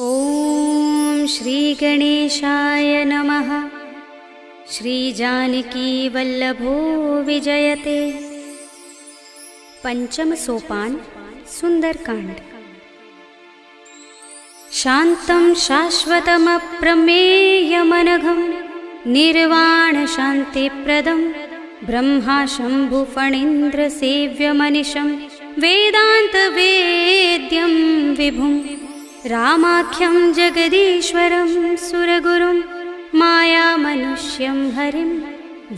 ॐ श्री गणेशाय नमः। श्री जानकी वल्लभो विजयते। पंचम सोपान सुंदरकांड। शांतं शाश्वतमप्रमेयमनघं निर्वाण शान्तिप्रदं ब्रह्मा शंभु फणीन्द्र सेव्यमनिशं वेदांत वेद्यं विभुं रामाख्यं जगदीश्वरं सुरगुरुं मायामनुष्यं हरिं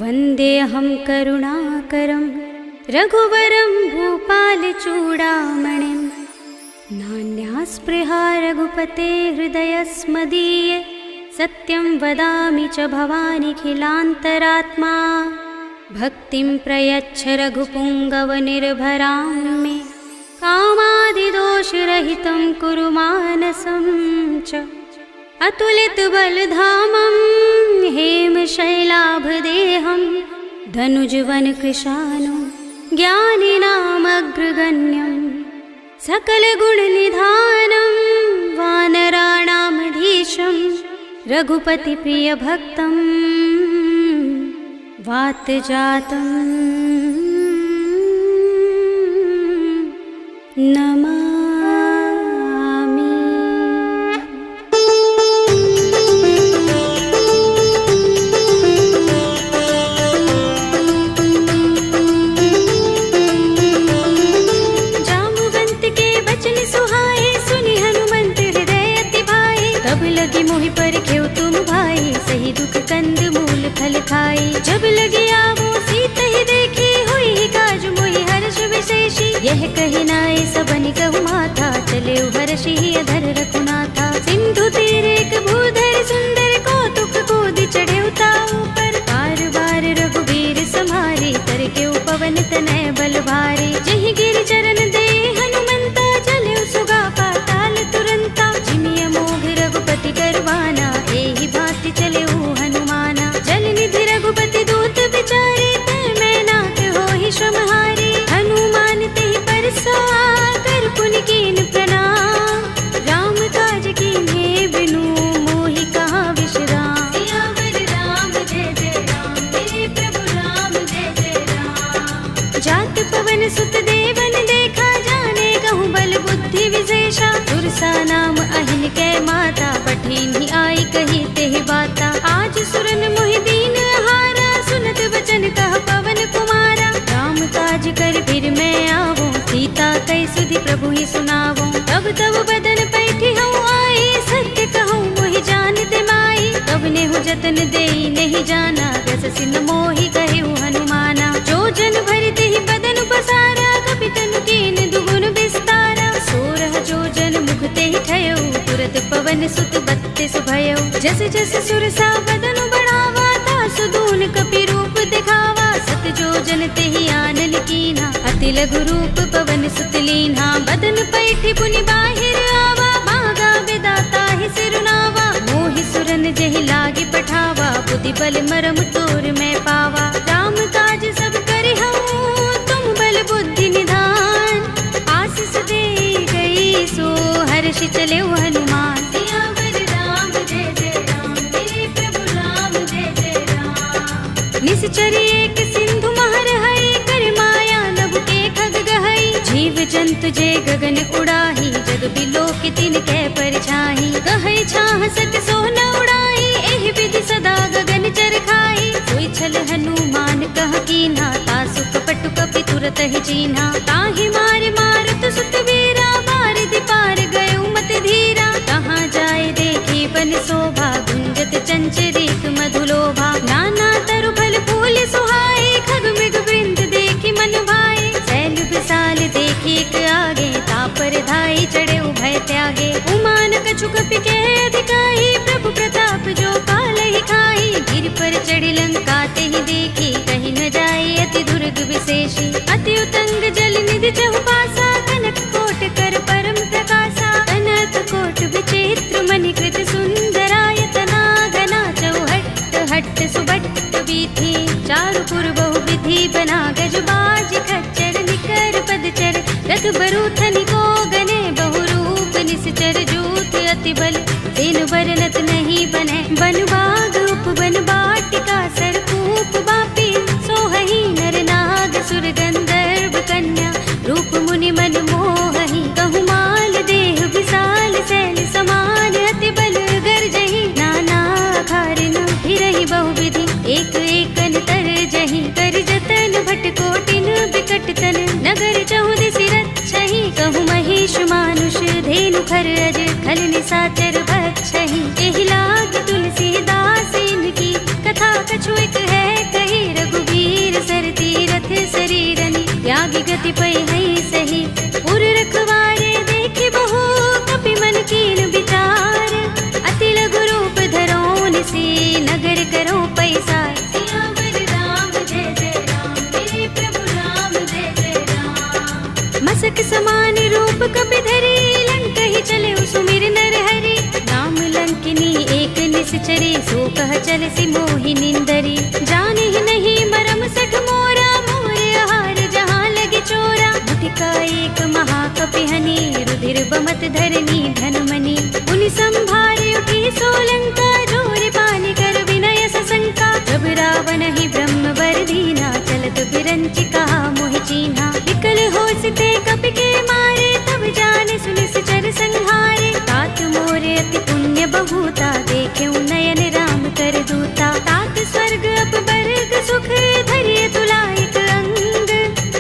वन्देऽहं करुणाकरं रघुवरं भूपालचूडामणिं। नान्यास्पृहा रघुपते हृदयस्मदीये सत्यं वदामि च भवानिखिलान्तरात्मा। भक्तिं प्रयच्छ रघुपुङ्गवनिर्भरां मे कामादिदोषरहितं कुरु मानसं च। अतुलितबलधामं हेमशैलाभदेहं धनुजवनकृशानं ज्ञानिनामग्रगण्यं सकलगुणनिधानं वानराणामधीशं रघुपतिप्रियभक्तं वातजातं नमामि। जाम्बुवंत के बचन सुहाए सुनि हनुमंत हृदय अति भाए। तब लगी मोहि परखेउ तुम भाई सही दुख कंद मूल फल खाई। जब लगी आवो सीत ही देखी हुई काज मोहि हर्ष विशेषी। यह कही नाय सबन कहु माथा चले हर्षि अधर रघुनाथा। सिंधु तीर एक भूधर सुंदर कौतुक कोदि चढ़े ताऊ पर। बार बार रघुबीर सम्हारी तर के पवन तनय बल भारी। जहि गिरि चरण दे हनुमंता चले सुगा पाताल तुरंता। जिमिय मोघ रघुपति करवाना एहि भांति चले हनुमाना। जल निधि रघुपति दूत बिचारे तै मैं नाथ होहि श्रमहारी। हनुमान तेहि परसा कर पुनि कीन प्रणाम। राम काज कीन्हे बिनु मोहि कहाँ विश्राम। सियावर राम जय जय राम मेरे प्रभु राम जय जय राम। जात पवन सुत देवन देखा जाने कहूँ बल बुद्धि विशेषा। तुरसा नाम अहिन कै माता पठिन्हि आई कही तेहि बाता। आज सुरन मोहि दीन हारा सुनत वचन कह पवन कुमारा। राम काज कर फिर मैं आवो सीता कई सुधि प्रभु ही सुनावो। तब तब बदन पैठी हूँ आई सत्य कहूँ मोहि जानते माई। तब नेहु जतन देई नहीं जाना रस सिन मोहि कहेउ हनुमाना। जो जन भरते ही बदन बसारा कपितन कीन दुगुन विस्तारा। सोरह जो जन मुख ते ही ठयउ तुरत पवन सुत बत्तीस भयउ। जस जस सुरसा बदन बढ़ावा तासु दून कपि रूप दिखावा। सत जो जन ते ही आनन कीना अति लघु रूप पवन सुत लीन्हा। बदन पैठी पुनि बाहिर आवा भागा विदाता ही सिरुनावा। मोहि सुरन जहि लागे पठावा बुद्धि बल मरम तोर मैं पावा। राम काज सब करे हूँ तुम बल बुद्धि निधान। आशीष दे गई सो हर्षि चले हनुमान। सियावर राम जय जय राम मेरे प्रभु राम जय जय राम। निश्चरी एक सिंधु महर है कर माया नभ के खग गहई। जीव जंतु जे गगन उड़ाही जग बिलोक तिन कै परछाई। कहै छाह सक सोन उड़ाई एहि विधि सदा गगन चर खाई। सोई छल हनुमान कह कीन्हा तासु कपट कपि तुरत ही चीन्हा। ताहि मार मारत सुत वीरा बारिधि पार गयो मत धीरा। कहाँ जाए देखी बन शोभा गुंजत चंचरीक मधुलोभा। नाना तरु फल फूल सुहाए खग मृग वृंद देखी मन भाए। शैल विशाल देखी एक आगे तापर धाई चढ़े उभय त्यागे। उमान कछु कपि के अधिकाई प्रभु प्रताप जो काल ही खाई। गिर पर चढ़ी लंका ते ही देखी कहीं न जाए अति दुर्ग विशेषी। अति उतंग जल निधि चहुपासा कनक कोट कर परम प्रकाशा। कनक कोट विचित्र मणिकृत सुंदरायतना घना चौहट्ट हट्ट सुबट्ट वीथी। चारु पुर बहु विधि बना गजबाज खच्चर निकर पदचर। रथ बरूथनि को गने बहुरूप निश्चर जूथ अति बल तेनु बरनत नहीं बने। बन बाग उप बन बाटिका सरकूप बापी सोहही नर नाग सुर गंधर्व कन्या रूप मुनि मन मोहही। कहु माल देह विशाल शैल समान अति बल गर्जही। नाना खारिन फिरहि बहुविधि एक एकन तर जही। कर जतन भट कोटिन बिकट तन नगर चहुदिसि रक्षहि। कहु महिष मानुष धेनु खर अज खल निशाचर भक्षहि। एहि लाग तुलसीदास इनकी कथा कछु एक है कही। रघुबीर सर तीरथ शरीरनि त्यागी गति पै है सही। पुर रखवारे देखे बहु कपि मन कीन विचार। अति लघु रूप धरोन से नगर करो पैसार। सियावर राम जय जय राम मेरे प्रभु राम जय जय राम। मसक समान रूप कपि धरे लंक ही चले सुमिर नर हरि। राम लंकिनी एक निश्चरी सो कह चल सि मोहि निंदरी। जाने ही नहीं मरम सठ मोरा मोरे आहार जहाँ लगे चोरा। मुठिका एक महाकपि हनि रुधिर बमत धरनी धनमणि। उनि संभारे उठी सोलंका जोर पानी कर विनय सशंका। जब रावण ही ब्रह्म वर दीना चलत बिरंचिका मोहि चीन्हा। विकल होसते कपि के मारे तब जाने सुनि चर संहारे। तात मोरे अति पुण्य बहुता देखे नयन राम कर दूता। तात स्वर्ग अपवर्ग सुख धरिय तुलायक अंग।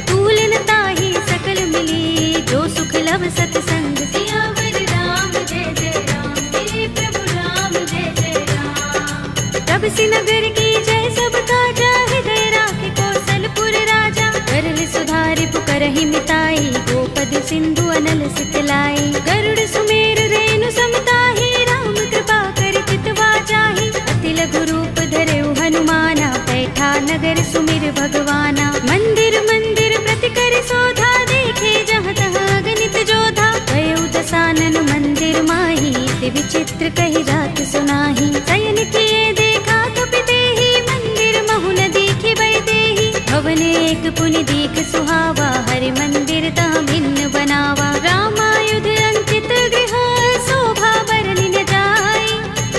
तूलन ताहि सकल मिली जो सुख लव सतसंग। सियावर राम जय जय राम मेरे प्रभु राम जय जय राम। तब सि नगर की जय सब काजा हृदय राखे कौशलपुर राजा। करल सुधारि पुकारहि मिताई गोपद सिंधु अनल सितलाई। गरुड़ सुमेर रेणु समताहि राम कृपा कर चितवा जाहि। अति लघु रूप धरेउ हनुमाना बैठा नगर सुमिर भगवाना। मंदिर मंदिर प्रति कर शोधा देखे जहाँ तहाँ गणित जोधा। गयउ दसानन मंदिर माही ते विचित्र कही रात सुनाही। शयन किए देखा कपि देहि मंदिर महु न दीखे बै देहि। भवन एक पुनि दीख सुहावा हरि मंदिर तहाँ भिन्न बनावा। रामायुध अंकित गृह शोभा बरनि न जाय।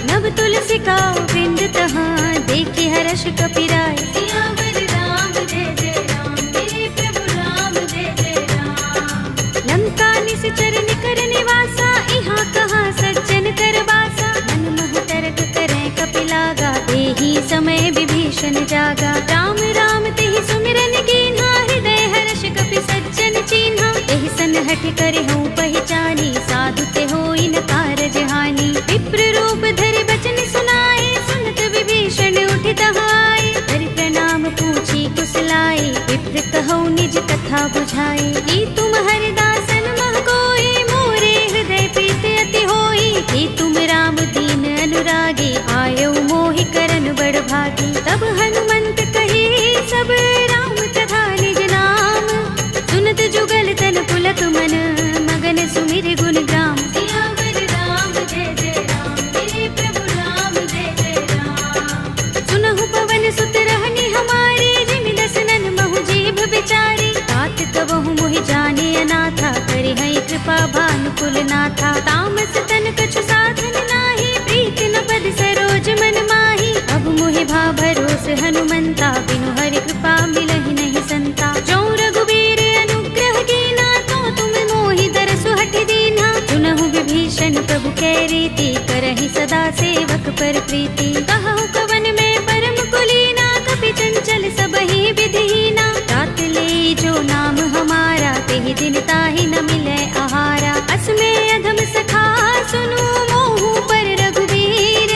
नव तुलसी का वृंद तहाँ देखे हर्ष कपि राय। सियावर राम जय जय राम मेरे प्रभु राम जय जय राम। लंका निश्चर निकर निवासा इहाँ कहाँ सज्जन कर वासा। मन मोह तरक करे कपि लागा तेहि समय विभीषण जागा। राम राम तेहि सुमिरन कीन्हा हृदय हर्ष कपि सज्जन चीन्हा। एहि सनहठ करे हूँ पहचानी साधु ते होई न कारज हानि। विप्र रूप धरि बचन सुनाए सुनत विभीषण उठि तहाय। हरि प्रणाम पूछी कुशलाई विप्र कहौ निज कथा बुझाई। कि तुम हरिदासन मह कोई मोरे हृदय प्रीत अति होई। कि तुम राम दीन अनुरागी आयौ मोहि करन बड़ भागी। तब हनुमंत कही सब राम तथा निज नाम। सुनत जुगल तन पुलक मन मगन सुमिर गुण ग्राम। सियावर राम जय जय राम मेरे प्रभु राम जय जय राम। सुनहु पवन सुत रहनि हमारे जिमि दसनन महु जीभ बिचारी। तात कबहु मोहि जाने अनाथा करि है कृपा भानुकुल नाथा। तामस तन कछु साधन नाही प्रीति न पद सरोज मन माही। अब मोहि भा भरोस हनुमंता बिनु हरि कृपा मिलहि नहीं संता। जो रघुबीर अनुग्रह कीना तो तुम मोहि दरसु हठ दीना। सुनहु विभीषण प्रभु कै रीति करहि सदा सेवक पर प्रीति। कहु कवन में परम कुलीना कपि चंचल सबहि विधिहीना। तात ले जो नाम हमारा तेहि दिन ताहि न मिलै आहारा। असमे अधम सखा सुनु मोहु पर रघुबीर।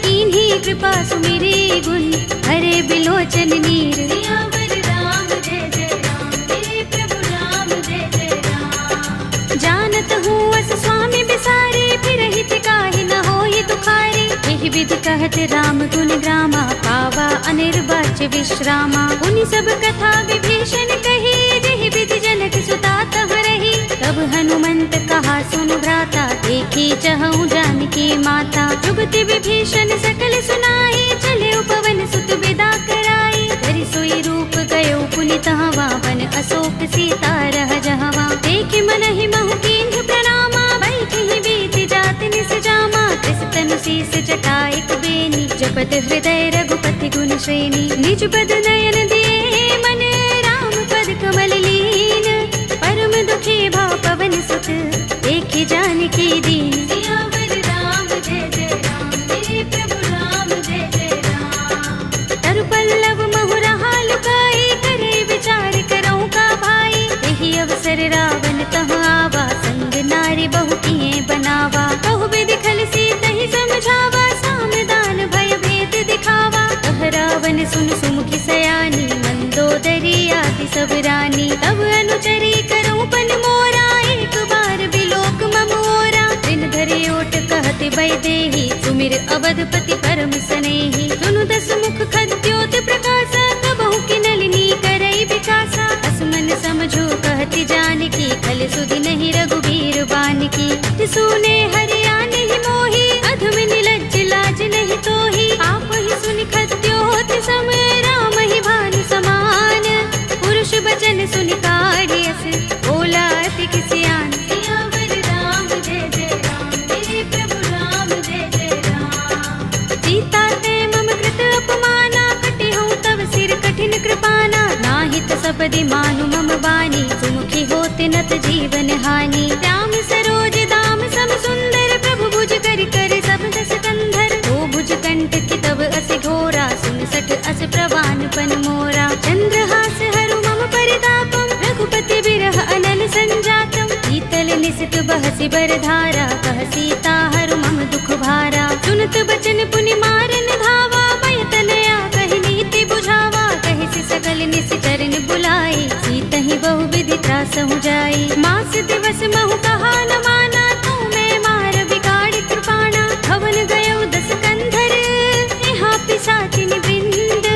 कीन्ही कृपा सुमिरी गुण हरे बिलोचन नीर। सियावर राम जय जय राम मेरे प्रभु राम जय जय राम। जानत हूँ अस स्वामी बिसारे फिरहि काहि न होई दुखारे। एहि विधि कहत राम गुण ग्रामा पावा अनिर्वाच्य विश्रामा। उनि सब कथा विभीषण कही जेहि विधि जनक सुता तह रही। तब हनुमंत कहा सुन भ्राता देखी चहु जानकी माता। जुगति विभीषण सकल सुनाई चले पवन सुत विदा कराई। धरि सोई रूप गयो पुनि तहवा वन अशोक सीता रह जहवा। देखि मनहि महु कीन्ह प्रणामा बैठहि बीति जात निस पद हृदय रघुपति गुण श्रेणी, निज पद नयन दिए मन राम पद कमल लीन। परम दुखी भाव पवन सुत देखि जानकी दीन। सियावर राम जय जय राम, मेरे प्रभु राम जय जय राम। तरु पल्लव महु रहा लुकाई, करे विचार करऊं का भाई। यही अवसर रावण तहाँ आवा, संग नारी बहु किए बनावा। कहु विधि खल सीत ही समझावा, सामदान भय भेद दिखावा। कह रावण सुन सुमुखी सयानी, मंदोदरी आदि सब रानी। तब अनुचरी करऊं पन मोरा, एक बार बिलोक मम ओरा। दिन धरि ओट कहति वैदेही, सुमिर अवधपति परम सनेही। सुनु दस मुख खद्योत प्रकाशा, कबहु की नलिनी करई विकासा। असमन समझो कहति जानकी, खल सुधि नहीं रघुबीर बानकी। सुने हरिया नहीं मोही, अधम निलज्ज लाज नहीं तोही। आप ही सुनि खद्योत सम, राम ही भानु समान। पुरुष बचन सुनि काढ़ियस, बोला अति किसियान। सियावर राम जय जय राम, मेरे प्रभु राम जय जय राम। सीता ते मम कृत अपमाना, कटे हूँ तव सिर कठिन कृपाना। नाहित सबदि मानु मम बानी, सुमुखी होत नत जीवन हानि। राम सरोज दाम सम सुंदर, प्रभु भुज कर कर सब दस कंधर। ओ भुज कंठ की तब अस घोरा, सुन सठ अस प्रवान पन मोरा। चंद्रहास हरु मम परितापम, रघुपति बिरह अनल संजातम। शीतल निसित बहसि बरधारा, कह सीता हरु मम दुख भारा। सुनत बचन पुनि मारन धावा, भय तनया कहि नीति बुझावा। कहि सकल निश्चरण बुलाई, सीतहि बहु विधि त्रासहु जाई। मास दिवस महु कहा न माना, तू मैं मार बिगाड़ कृपाणा। भवन गयो दस कंधर, यहाँ पिशाचिनि वृंद।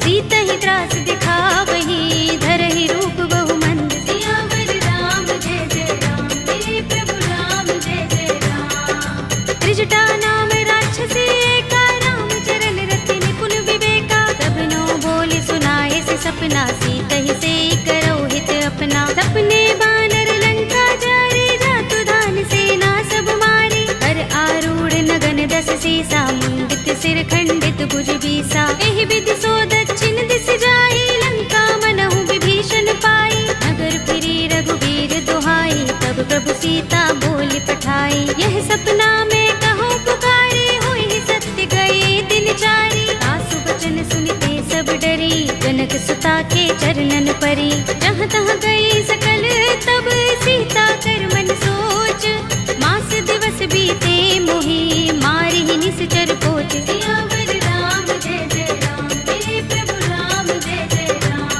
सीतहि त्रास दिखावही, धरहि रूप बहु मंद। सियावर राम जय जय राम, मेरे प्रभु राम जय जय राम। त्रिजटा नाम राक्षसी एका, राम चरण रति निपुण विवेका। सबनो बोले सुनाए से सपना, सीतहि से करौ हित अपना। सपने बानर लंका जारे, जातु धान सेना सब मारे। कर आरूढ़ नगन दस सीसा, मुंडित सिर खंडित भुज बीसा। एहि विधि सो दक्षिण दिस जाई, लंका मनहु विभीषण पाई। नगर फिरी रघुबीर दुहाई, तब प्रभु सीता बोली पठाई। यह सपना में कहो पुकारे, होई सत्य गए दिन चारी। सासु बचन सुनते सब डरी, जनक सुता के चरणन परी। जहाँ तहाँ गई सकल तब, सीता कर मन सोच। मास दिवस बीते मोही, मारि ही निश्चर पोच। सियावर राम जय जय राम, मेरे प्रभु राम जय जय राम।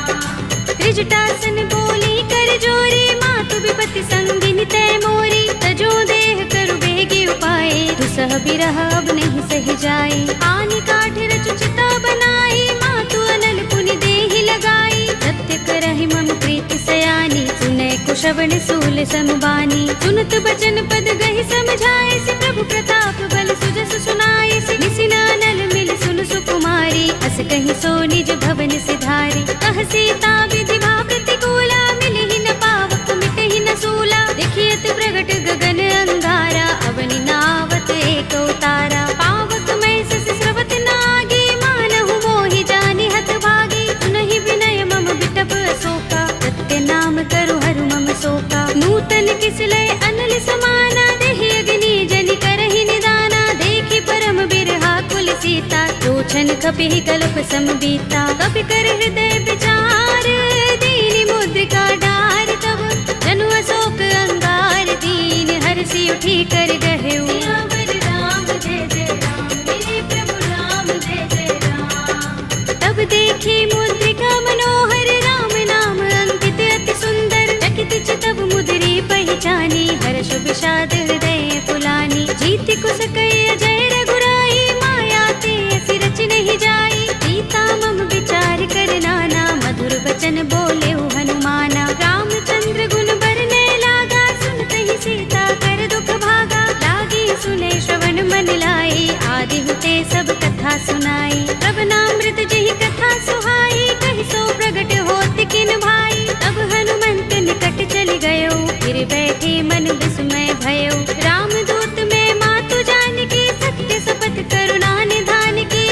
त्रिजटासन बोली कर जोरी, मातु विपति संगिनी तय मोरी। तजो देह करु बेगी उपाय, दुसह बिरह अब नहीं सह जाए। आनि काठ रचु चिता बनाई, मातु अनल पुनि देहि लगाई। सत्य करहि मम प्रीति सयानी, सुनै कुशवन सूल समबानी। सुनत बचन पद गहि समझाए, से प्रभु प्रताप बल सुजस सुनाए। निसिनानल मिल सुन सुकुमारी, अस कहि सो निज भवन सिधारी। कह सीता विधि भा प्रतिकूला, मिलहि न पावक मिटहि न सूला। देखियत प्रगट गगन अंगारा, अवनि नावत एक उतारा। पावक मैं सस स्रवत नागी, मानहु मोहि जानि हत भागी। सुनहि विनय मम बिटप अशोका, सत्य नाम करु हरु मम शोका। नूतन किसलय अनल समाना, देहि अग्नि जनि करहि निदाना। देखि परम बिरहा कुल सीता, लोचन कपिहि कल्प सम बीता। कपि कर हृदय विचार, दीनि मुद्रिका डार। तब जनु अशोक अंगार, दीन हरषि उठी कर गहेउ। सियावर राम जय जय राम, मेरे प्रभु राम जय जय राम। तब देखी मुद्रिका मनोहर, राम नाम अंकित अति सुंदर। चकित चितव मुद्री पहचानी, हर्ष विषाद हृदय कुलानी। जीति कुस कई अजय रघुराई, माया ते असि रच नहीं जाई। सीता मम विचार कर नाना, मधुर वचन बोले हनुमाना। रामचंद्र गुण बरने लागा, सुनते सीता कर दुख भागा। लागी सुने श्रवण मन लाई, आदि हुते सब कथा सुनाई। तब नामृत जहि कथा सुहाई, कहि सो प्रगट होत किन भाई। तब हनुमंत निकट चल गयो, फिर बैठे मन विस्मय भयो। रामदूत में मातु जानकी, सत्य शपथ करुणा निधान की।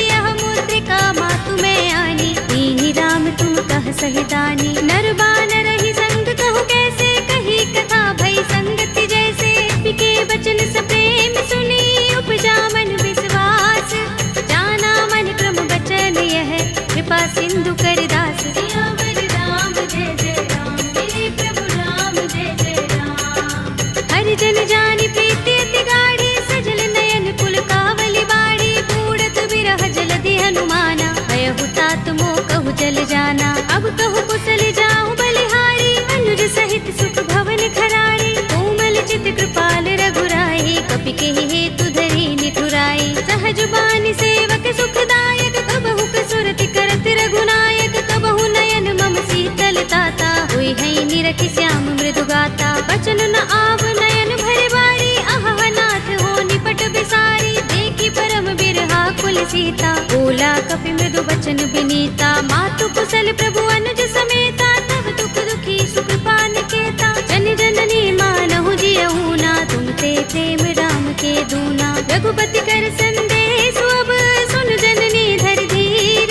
आव नयन भरे बारी, आहा नाथ हो निपट बिसारी। देखी परम बिरहा कुल सीता, बोला कपि मृदु बचन बिनीता। मातु कुशल प्रभु अनुज समेता, तब दुख दुखी सुख पान केता। जन जननी मानहु जियहु ना, तुम ते प्रेम राम के दूना। रघुपति कर संदेश अब सुन जननी धर धीर,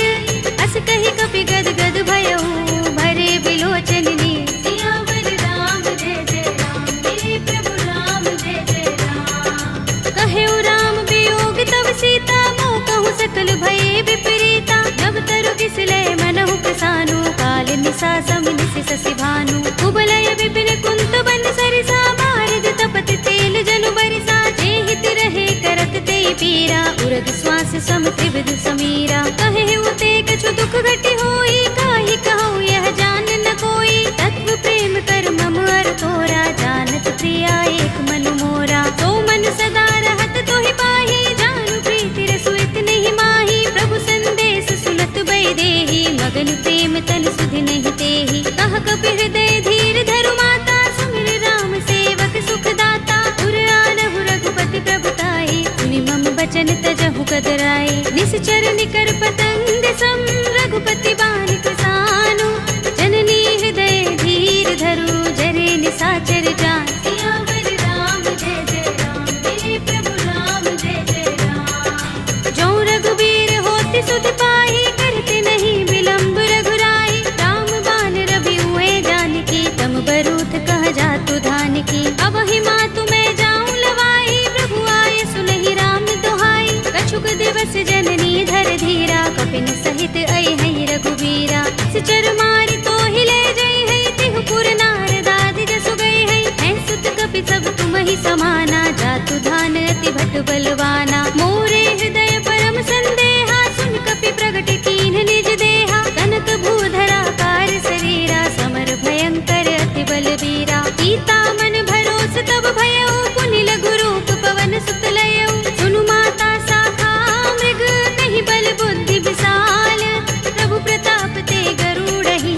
अस कहि कपि गद गद भयहु भरे बिलोचन नीर। सियावर राम जय जय राम, मेरे प्रभु राम जय जय राम। कहेउ राम वियोग तब सीता, मोह कहूँ सकल भये विपरीता। नव तरु किसलय मनहु प्रसानु, काल निसा समिनिस ससि भानु। कुबलय विपिन कुंत बन सरिसा, बारद तपत तेल जनु बरिसा। जेहित रहे करत ते पीरा, उरग श्वास सम त्रिविध समीरा। कहेउ ते कछु दुख घटी होई, काहि कहूँ यह जान न कोई। तत्व प्रेम कर मम अर तोरा, जानत प्रिया एक मन मोरा। तो मन सदा रहत तोहि पाहि, जानु प्रीति रसु इतहि माहि। प्रभु संदेश सुनत बै देहि, मगन प्रेम तन सुधि नहीं तेहि। कह कपि हृदय धीर धरु माता, सुमिर राम सेवक सुख दाता। उर आनहु रघुपति प्रभुताई, सुनि मम बचन तजहु कदराई। निश्चर निकर पतंग सम, रघुपति बानिक सानु। जननी हृदय धीर धरु, जरे निसाचर जान। सियावर राम जय जय राम, मेरे प्रभु राम जय जय राम। जो रघुबीर होति सुध पाई, करते नहीं विलंब रघुराई। राम बान रवि हुए जानकी, तम बरूथ कह जातु धान की। अब ही मातु मैं जाऊं लवाई, प्रभु आए सुनहि राम दुहाई। कछुक दिवस जननी धर धीरा, कपिन सहित आई है रघुबीरा। सिचर मारि तो हिले जई है, तिहु पुर नारदादि जसु गई है। हैं सुत कपि सब तुम ही समाना, जातु धान अति भट बलवाना। मोरे हृदय परम संदेहा, सुन कपि प्रगट कीन्ह निज देहा। कनक भूधरा कार शरीरा, समर भयंकर अति बलवीरा। सीता मन भरोस तब भयउ, पुनि लघु रूप पवन सुत लयउ। सुनु माता शाखा मृग, कहि बल बुद्धि विशाल। प्रभु प्रताप ते गरुड़हि,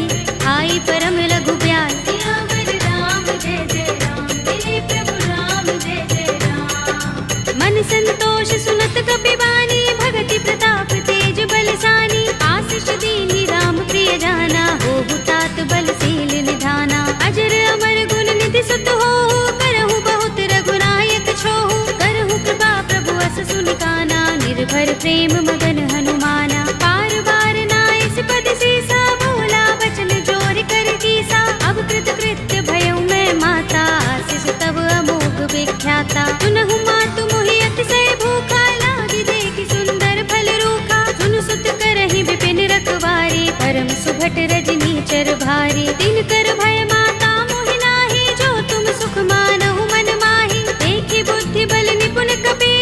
आई परम लघु ब्याल। सियावर राम जय जय राम, मेरे प्रभु राम जय जय राम। मन संतोष सुनत कपि बानी, भगति प्रताप तेज बलसानी। आशीष दीनी राम प्रिय जाना, होहु तात बलशील निधाना। अजर अमर गुण निधि सुत होहु, करहु बहुत रघुनायक छोहु। करहु कृपा प्रभु अस सुनि काना, निर्भर प्रेम मगन हनुमाना। पार बार नाइस पद सीसा, बोला बचन जोर कर कीसा। अब कृत कृत्य भयउ मैं माता, आशीष तब अमोघ विख्याता। सुनहु मातु मोहि अतिशय भूखा, लागी देखि सुंदर फल रूखा। सुनु सुत करहि विपिन रखवारी, परम सुभट रजनी चर भारी। दिन कर भय माता मोहि नाही, जो तुम सुख मानहु मन माहि। देखि बुद्धि बल निपुण कपि,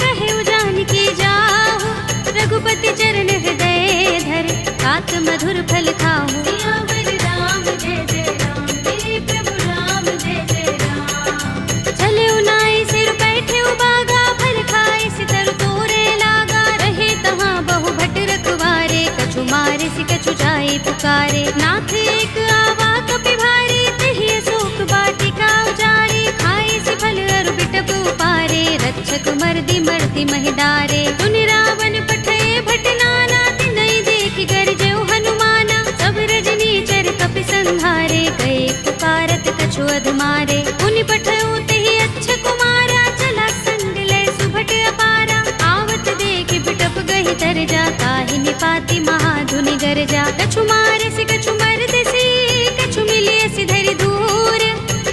कहेउ जानकी जाहु। रघुपति चरण हृदय धर, तात मधुर फल खाहु। सियावर राम जय जय राम, मेरे प्रभु राम जय जय राम। चले उनाई सिर बैठे उबागा, फल खाए सितर तोरे लागा। रहे तहाँ बहु भट रखवारे, कछु मारे सि कछु जाए पुकारे। नाथ एक आवा कपि भारी, तेहि अशोक वाटिका उजारी। खाए सि फल अरु बिटप उपारे, रक्षक मर्दि मर्दि महिदारे। सुनि रावण पठय भट नाना, तिनहि देखि गरजेउ हनुमाना। सब रजनी चर कपि संहारे, गए पुकारत कछु अधमारे। पुनि पठयउ तेहि अच्छ कुमारा, चला संग लय सुभट अपारा। आवत देखि बिटप गहि तर जा, ताहि निपाति महाधुनि गरजा। कछु मारे सि कछु मर्द सी, कछु मिलिय सि धरि धूर।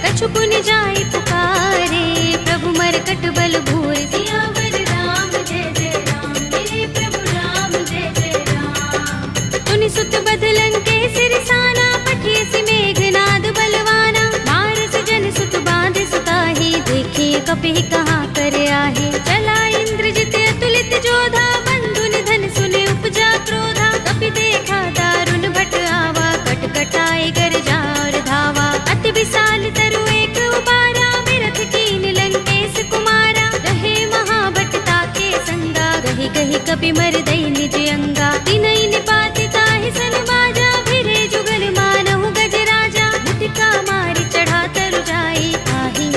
कछु पुनि जाई पुकारे, प्रभु मरकट बल भूर। सियावर राम जय जय राम, मेरे प्रभु राम जय जय राम। तुनि सुत बदलन के सिरसाना, पठिय सि मेघनाद बलवाना। मारस जन सुत बांध सुताहि, देखिए कपि कहाँ कर आहे। चला इंद्रजित अतुलित जोधा, बंधु निधन सुने उपजा क्रोधा। कपि देखा दारुण भट आवा, कट कटाई गर जार धावा। अति विशाल तरु एक उबारा, बिरथ कीन लंकेश कुमारा। रहे महाभट ताके संगा, गहि गहि कपि मर दई निज अंगा। तिनहि निपाति ताहि सन बाजा, भिरे जुगल मानहु गज राजा। मुटिका मारि चढ़ा तरु जाई, ताहि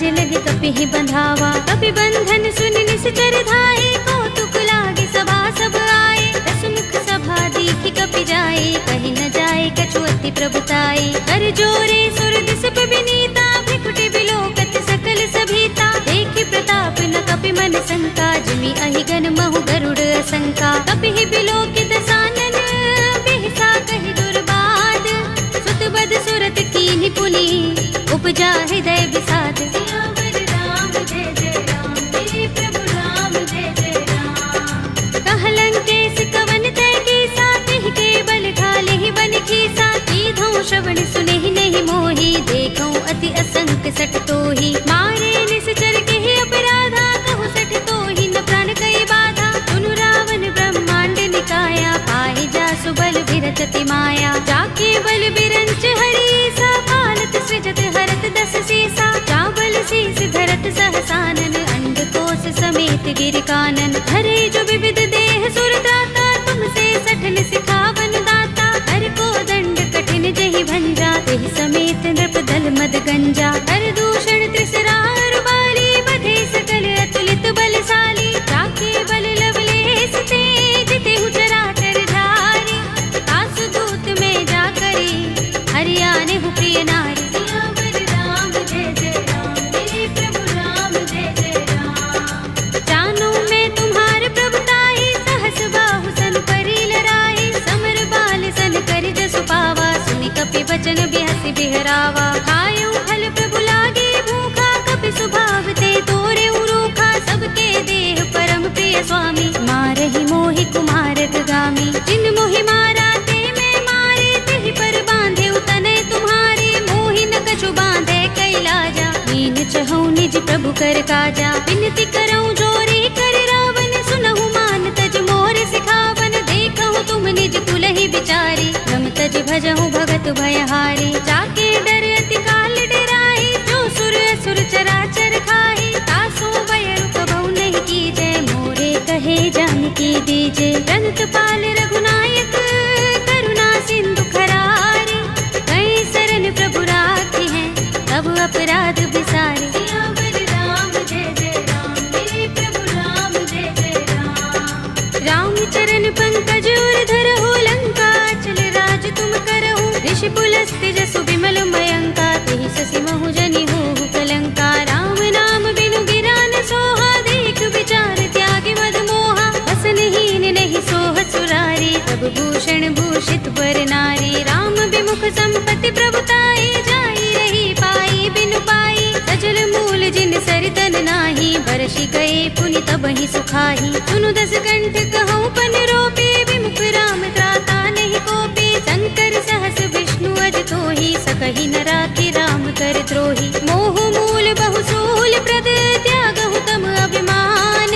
लाज लगे कपि ही बंधावा। कपि बंधन सुन निश्चर धाये, कौतुक लागे सभा सब आए। दसमुख सभा देखी कपि जाए, कहीं न जाए कछु अति प्रभुताई। कर जोरे सुर दिस विनीता, भ्रिकुटि बिलोकत सकल सभीता। देखि प्रताप न कपि मन शंका, जिमि अहिगन महु गरुड़ असंका। कपि ही बिलोकित सानन, बिहसा कहि दुर्बाद। सुत बद सुरत कीन्हि पुनि, उपजा हृदय विषाद। सियावर राम जय जय राम, मेरे प्रभु राम जय जय राम। कहलन केस कवन तय कीसा, तिहि के बल ढाले ही बन खीसा। कीधौं श्रवण सुनेहि नहीं मोहि, देखौं अति असंक सठ तोहि। मारे निश्चर केहि अपराधा, कहु सठ तोहि न प्राण कई बाधा। सुनु रावण ब्रह्मांड निकाया, पाहि जासु बल बिरचति माया। जाके बल बिरंच हरीसा, पालत सृजत हरत दस सीसा। चावल शीस धरत सहसानन, अंडकोश समेत गिर कानन। धरे जो विविध देह सुर त्राता, तुमसे सठन सिखावन दाता। हर को दंड कठिन जहि भंजा, तेहि समेत नृप दल मद गंजा। हर दूषण त्रिसरार बाली, बधे सकल अतुलित बलशाली। जाके बल लवलेस ते, जितेहु चराचर धारी। तासु दूत में जा करी, हरियाने हु प्रिय नारी। सियावर राम जय जय राम, मेरे प्रभु राम जय जय राम। जानो मैं तुम्हार प्रभुताई, सहस बाहु सन परी लराई। समर बाल सन करि जसु पावा, सुनि कपि बचन बिहसि बिहरावा। खायौ फल प्रभु लागे भूखा, कपि स्वभाव ते तोरे उरूखा। सबके देह परम प्रिय स्वामी, मारहि मोहि कुमारक गामी। जिन मोहि मारा ते मैं मारे, तिहि पर बांधे तनय तुम्हारे। मोहि न कछु बांधे कैलाजा, हीन चहु निज प्रभु कर काजा। विनती करऊं जोरी कर रावण, सुनहु मान तज मोर सिखावन। देखहु तुम निज कुलहि बिचारी, रम तज भजहु भगत भयहारी। जाके डर अति काल डराई, जो सुर असुर चराचर खाई। तासो भय रूप नहीं कीजे, मोरे कहे जानकी दीजे। रंत पाल रघुनायक, करुणा सिंधु खरारी। कई शरण प्रभु राखी हैं, तब अपराध बिसारे। सियावर राम जय जय राम, मेरे प्रभु राम जय जय राम। राम चरण पंकज उर धरहु, लंका चल राज तुम करहु। ऋषि पुलस्त्य जसु बिमल मयंका, तेहि शशि महु जनि होहु कलंका। राम नाम बिनु गिरा न सोहा, देख विचार त्यागी मद मोहा। वसनहीन नहीं सोह सुरारी, सब भूषण भूषित बर नारी। राम विमुख संपत्ति प्रभुताई, जाई रही पाई बिनु पाई। सजल मूल जिन सरितन नाही, बरषि गए पुनि तबहि सुखाही। सुनु दस कंठ कहूँ पन रोपी, विमुख राम त्राता नहीं कोपी। शंकर सहस विष्णु अज तोहि, सकहि न राखी राम कर द्रोही। मोह मूल बहु सूल प्रद, त्यागहु तम अभिमान।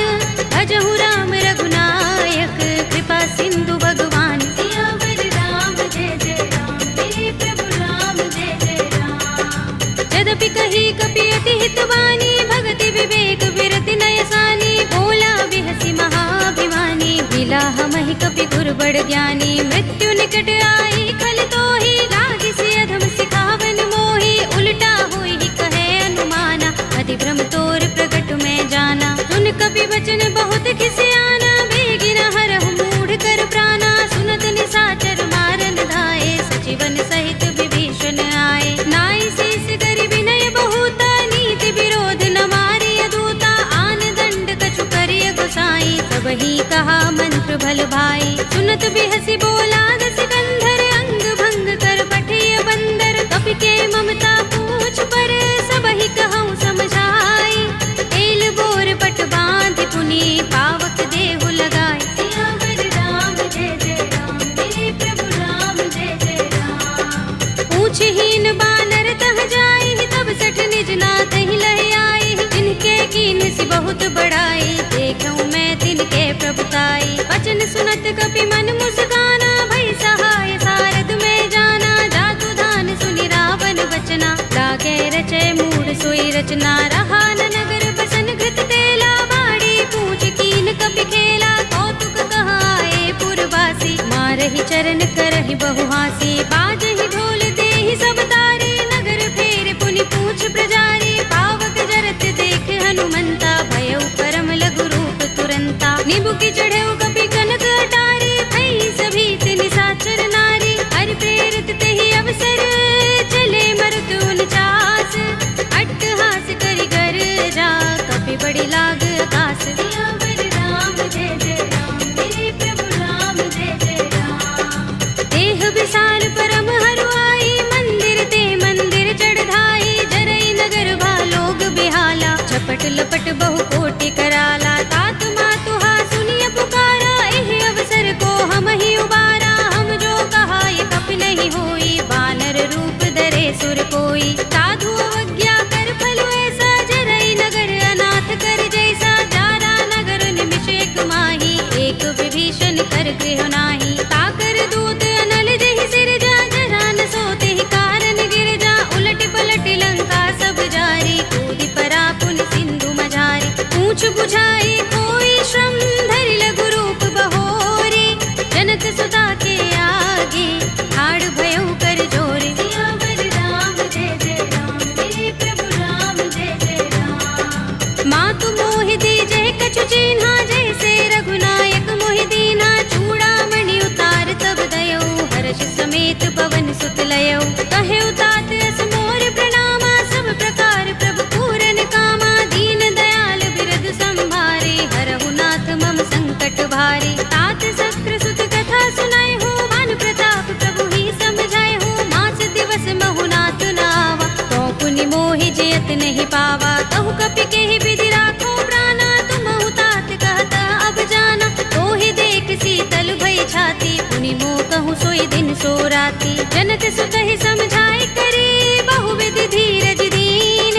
भजहु राम रघुनायक, कृपा सिंधु भगवान। सियावर राम जय जय राम, मेरे प्रभु राम जय जय राम। यद्यपि कही कपि अति हितवानी, भगति विवेक विरति नयसानी। बोला बिहसि महाभिमानी, मिला हमहि कपि गुर बड़ ज्ञानी। मृत्यु निकट आई खल तोहि, लागिसि अधम सिखावन मोहि। उल्टा होई कहे अनुमाना, अति भ्रम तोर प्रगट में जाना। सुन कपि वचन बहुत खिसियाना, बेगिन हरहु मूढ़ कर प्राणा। सुनत निशाचर मारन धाये, सचिवन सहित विभीषण आए। नाई शीस करि विनय बहुता, नीति विरोध न मारिय दूता। आन दंड कछु करिय गोसाई, सबहि कहा मंत्र भल भाई। सुनत बिहसि बोला दस कंधर, अंग भंग कर पठिय बंदर। कपि के ममता पूछ पर, सबहि कहूँ समझाई। तेल बोर पट बांध पुनि, पावक देहु लगाई। सियावर राम जय जय राम, मेरे प्रभु राम जय जय राम। पूछहीन बानर तह जाई, तब सठ निज नाथ ही लह आई। जिनके कीन सि बहुत बड़ाई, देखूं मैं तिनके प्रभुताई। वचन सुनत कपि मन मुस्काना, भई सहाय सारद में जाना। जातु धान सुनि रावण वचना, लागे रचय मूढ़ सोई रचना। रहा न नगर बसन घृत तेला, बाड़ी पूछ कीन कपि खेला। कौतुक कहाए पुरवासी, मारहि चरण करहि बहुहासी। बाजहि ढोल देहि सब तारी, नगर फेर पुनि पूछ प्रजारी। पावक जर की चढ़े कपि कनक अटारी, भई सभी तिन साचर नारी। हरि प्रेरित ते ही अवसर, चले मरुत 49, अट्टहास करि कर जा, कपि बड़ी लाग आकाश। सियावर राम जय जय राम, मेरे प्रभु राम जय जय राम। देह विशाल परम हरुआई, मंदिर ते मंदिर चढ़ाई। जरई नगर भालोग बिहाला, झपट लपट बहु कोटि कराला। तात मातुहा सुनिय पुकारा, एहि अवसर को हम ही उबारा। हम जो कहा ये कपि नहीं होई, बानर रूप धरे सुर कोई। साधु अवज्ञा कर फल ऐसा, जरई नगर अनाथ कर जैसा। जारा नगर निमिष एक माही, एक विभीषण कर गृह नाही। ताकर दूत अनल जहि सिर जा, जरा न सोते ही कारण गिर जा। उलट पलट लंका सब जारी, कूदि परा पुन सिंधु मझारी। पूछ बुझाई कोई श्रम, धरि लघु रूप बहोरी। जनक सुता के आगे, ठाड़ भयउ कर जोरे। सियावर राम जय जय राम, मेरे प्रभु राम जय जय राम। मातु मोहि दीजहि कछु चिन्हा, जैसे रघुनायक मोहि दीन्हा। चूड़ामणि उतार तब दयौ, हर्ष समेत पवन सुत लयौ। कहे तात अस मोर प्रणामा, सब प्रकार प्रभु पूरन कामा। दीन दयाल बिरद संभारे, हरहु नाथ मम संकट भारे। तात सक्र सुत कथा सुनाए हो, मान प्रताप प्रभु ही समझाए हो। मास दिवस महु नाथ नावा, तो पुनि मोहि जयत नहीं पावा। कहु कपि केहि विधि राखो प्राणा, तुमहु तात कहत अब जाना। तोहि देख शीतल भई छाती, पुनि मोह कहूँ सोई दिन सो राती। जनक सुत ही समझाए करे, बहु विधि धीरज दीन।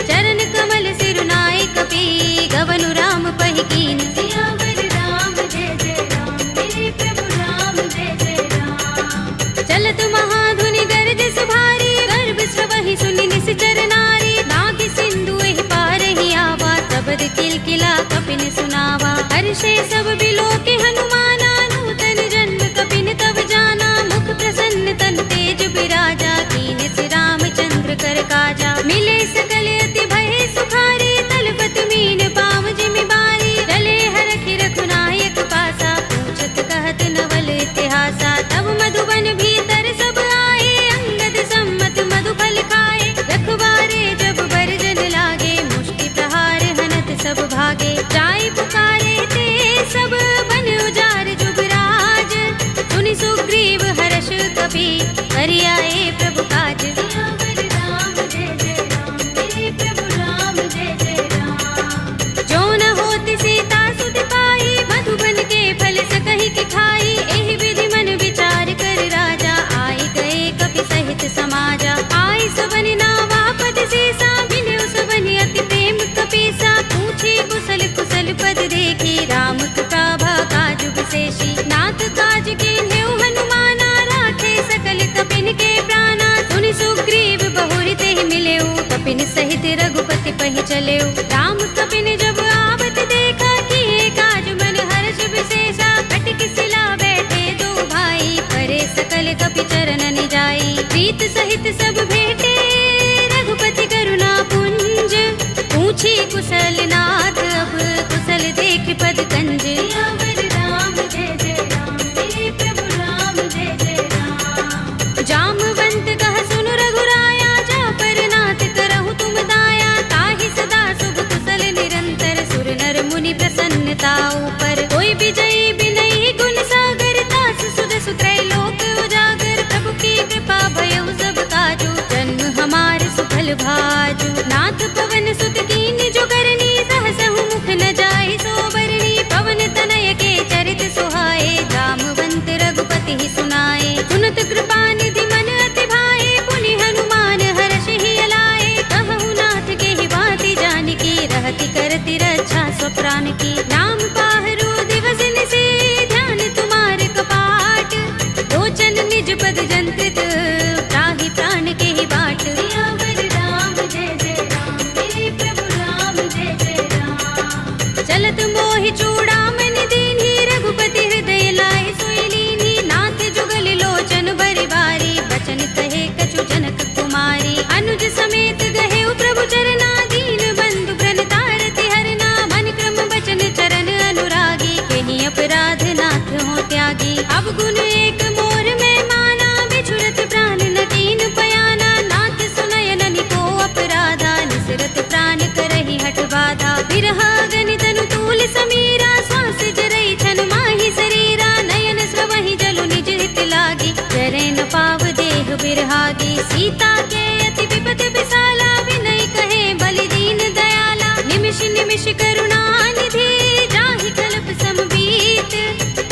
चरण कमल सिरुनाए कपि, गवनु राम पहि कीन। सियावर राम जय जय राम, मेरे प्रभु राम जय जय राम। चलत महाधुनि गरज सुभारी, गर्भ स्रवहि सुनि निश्चर नारी। नाग सिंधु एहि पार ही आवा, सबद किलकिला कपिन सुनावा। हर्षे सब बिलोके हनुमाना, नूतन जन्म कपिन तब जाना। मुख प्रसन्न तन तेज बिराजा, कीन से रामचंद्र कर काजा। मिले सकल अति भय सुखारी, तलपत मीन पाव जिमि बारी। चले हरखि रघुनायक पासा, पूछत कहत नवल इतिहासा। तब मधुबन भीतर सब आए, अंगद सम्मत मधुफल खाए। रखवारे जब बरजन लागे, मुष्टि प्रहार हनत सब भागे। जाय पुकारे ते सब, बन उजार जुबराज। सुनि सुग्रीव हर्ष कपि, करि आए प्रभु काज। सियावर राम जय जय राम, मेरे प्रभु राम जय जय राम। जो न होत सीता सुत पाई, मधुबन के फल सकहि के खाई। एहि विधि मन विचार कर राजा, आए गए कपि सहित समाजा। आए सबन नावा पद सीसा, मिले सबन अति प्रेम कपीसा। पूछे कुशल कुशल पद देखी, राम कृपा काज विशेषी। नाथ काज कीन्हेउ हनुमाना, राखे सकल कपिन के प्राणा। सुनि सुग्रीव बहुरि तेहि मिलेउ, कपिन सहित रघुपति पहि चलेउ। राम कपिन जब आवत देखा, किए काज मन हर्ष विशेषा। कटकि सिला बैठे दो भाई, परे सकल कपि चरण जाई। प्रीत सहित सब भेटे, रघुपति करुणा पुंज। पूछी कुशल नाथ, अब कुशल देख पद कंज। सियावर राम जय जय राम, मेरे प्रभु राम जय जय राम। जामवंत कह सुन रघुराया, जा पर नाथ करहु तुम दाया। ताहि सदा शुभ कुशल निरंतर, सुर नर मुनि प्रसन्नता ऊपर। कोई विजयी बिनयी गुण सागर, दास सुजसु त्रैलोक उजागर। प्रभु की कृपा भयउ सब काजू, जन्म हमार सुफल भाजू। नाथ पवन सुत कीन्हि जो करनी, सहसहु मुख न जाहि सोबरनी। पवन तनय के चरित सुहाए, जामवंत रघुपति ही सुनाए। सुनत कृपा निधि मन अति भाए, पुनि हनुमान हर्ष ही अलाए। कहु नाथ के ही बाति जानकी, रहति करति रक्षा स्वप्रान की। नाम पाहरो दिवस निशि, ध्यान तुम्हारे कपाट। लोचन निज पद जंत्रित, त्राहि प्राण के ही बाट। सियावर राम जय जय राम, मेरे प्रभु राम जय जय राम। चलत मोहि चूड़ामणि दीन्हि, रघुपति हृदय लाए सोई लीन्हि। नाथ जुगल लोचन बरि बारी, बचन कहे कछु जनक कुमारी। अनुज समेत गहे प्रभु चरना, दीन बंधु प्रण तारति हरना। मन क्रम बचन चरण अनुरागी, केहि सीता के अति विपद विसाला, विनय कहे बलि दीन दयाला। निमिष निमिष करुणा निधि, जाहि कल्प समबीत।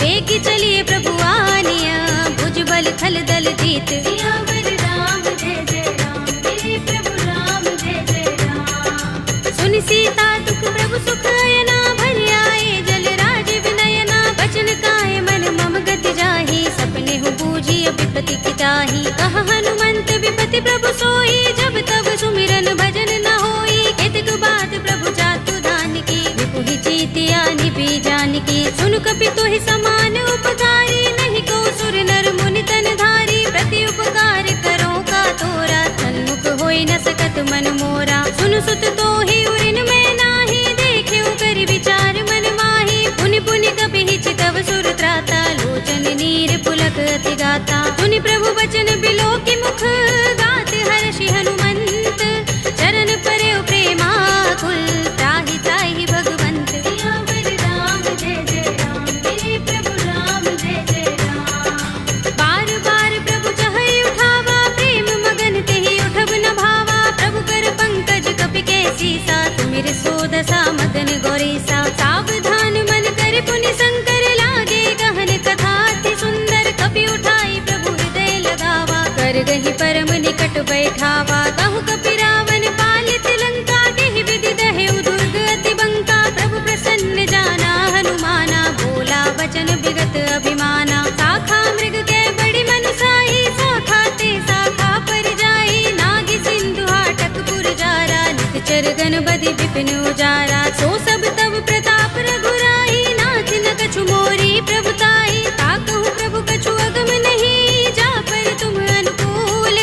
वेगी चलिए प्रभु आनिया, भुजबल थल दल जीत। सियावर राम जय जय राम, मेरे प्रभु राम जय जय राम। सुन सीता दुख प्रभु सुख अयना, भरि आए जल राज विनयना। बचन काए मन मम गति जाहि, सपने हूँ बूझी विपति की ताहि। कह हनुमंत विपति प्रभु सोई, जब तब सुमिरन भजन न होई। केतक बात प्रभु जातु दान की, विपुहि जीतिया निभि जान की। सुन कपि तुहि समान उपकारी, नहीं को सुर नर मुनि तन धारी। प्रति उपकार करो का तोरा, सन्मुख होई न सकत मन मोरा। सुन सुत तोहि उरिन में नाही, देखे कर विचार मन माही। पुनि पुनि कपि चितव सुर त्राता, लोचन नीर पुलक अति गाता। सुनि प्रभु बचन बिलो की मुख, गात हर्षि हनुमंत। चरण परेउ प्रेमाकुल, त्राहि त्राहि भगवंत। सियावर राम जय जय राम, मेरे प्रभु राम जय जय राम। बार बार प्रभु चहई उठावा, प्रेम मगन तेहि उठब न भावा। प्रभु कर पंकज कपि के सीसा, तुमिर सो दशा मदन गौरीसा। सावधान मन कर पुनि शंकर, लागे गहन कथा अति सुंदर। कपि उठाई प्रभु हृदय लगावा, कर गहि परम निकट बैठावा। कहु कपि रावण पालित लंका, केहि विधि दहेउ दुर्ग अति बंका। प्रभु प्रसन्न जाना हनुमाना, बोला वचन विगत अभिमाना। शाखा मृग के बड़ी मनुसाही, शाखा ते शाखा पर जाई। नागी सिंधु हाटक पुर जारा, निकचर गण बदि विपिन उजारा। सो सब तब प्रताप रघुराई, नाथ न कछु मोरी प्रभुताई। ताकहु प्रभु कछु अगम नहीं, जा पर तुम अनुकूल।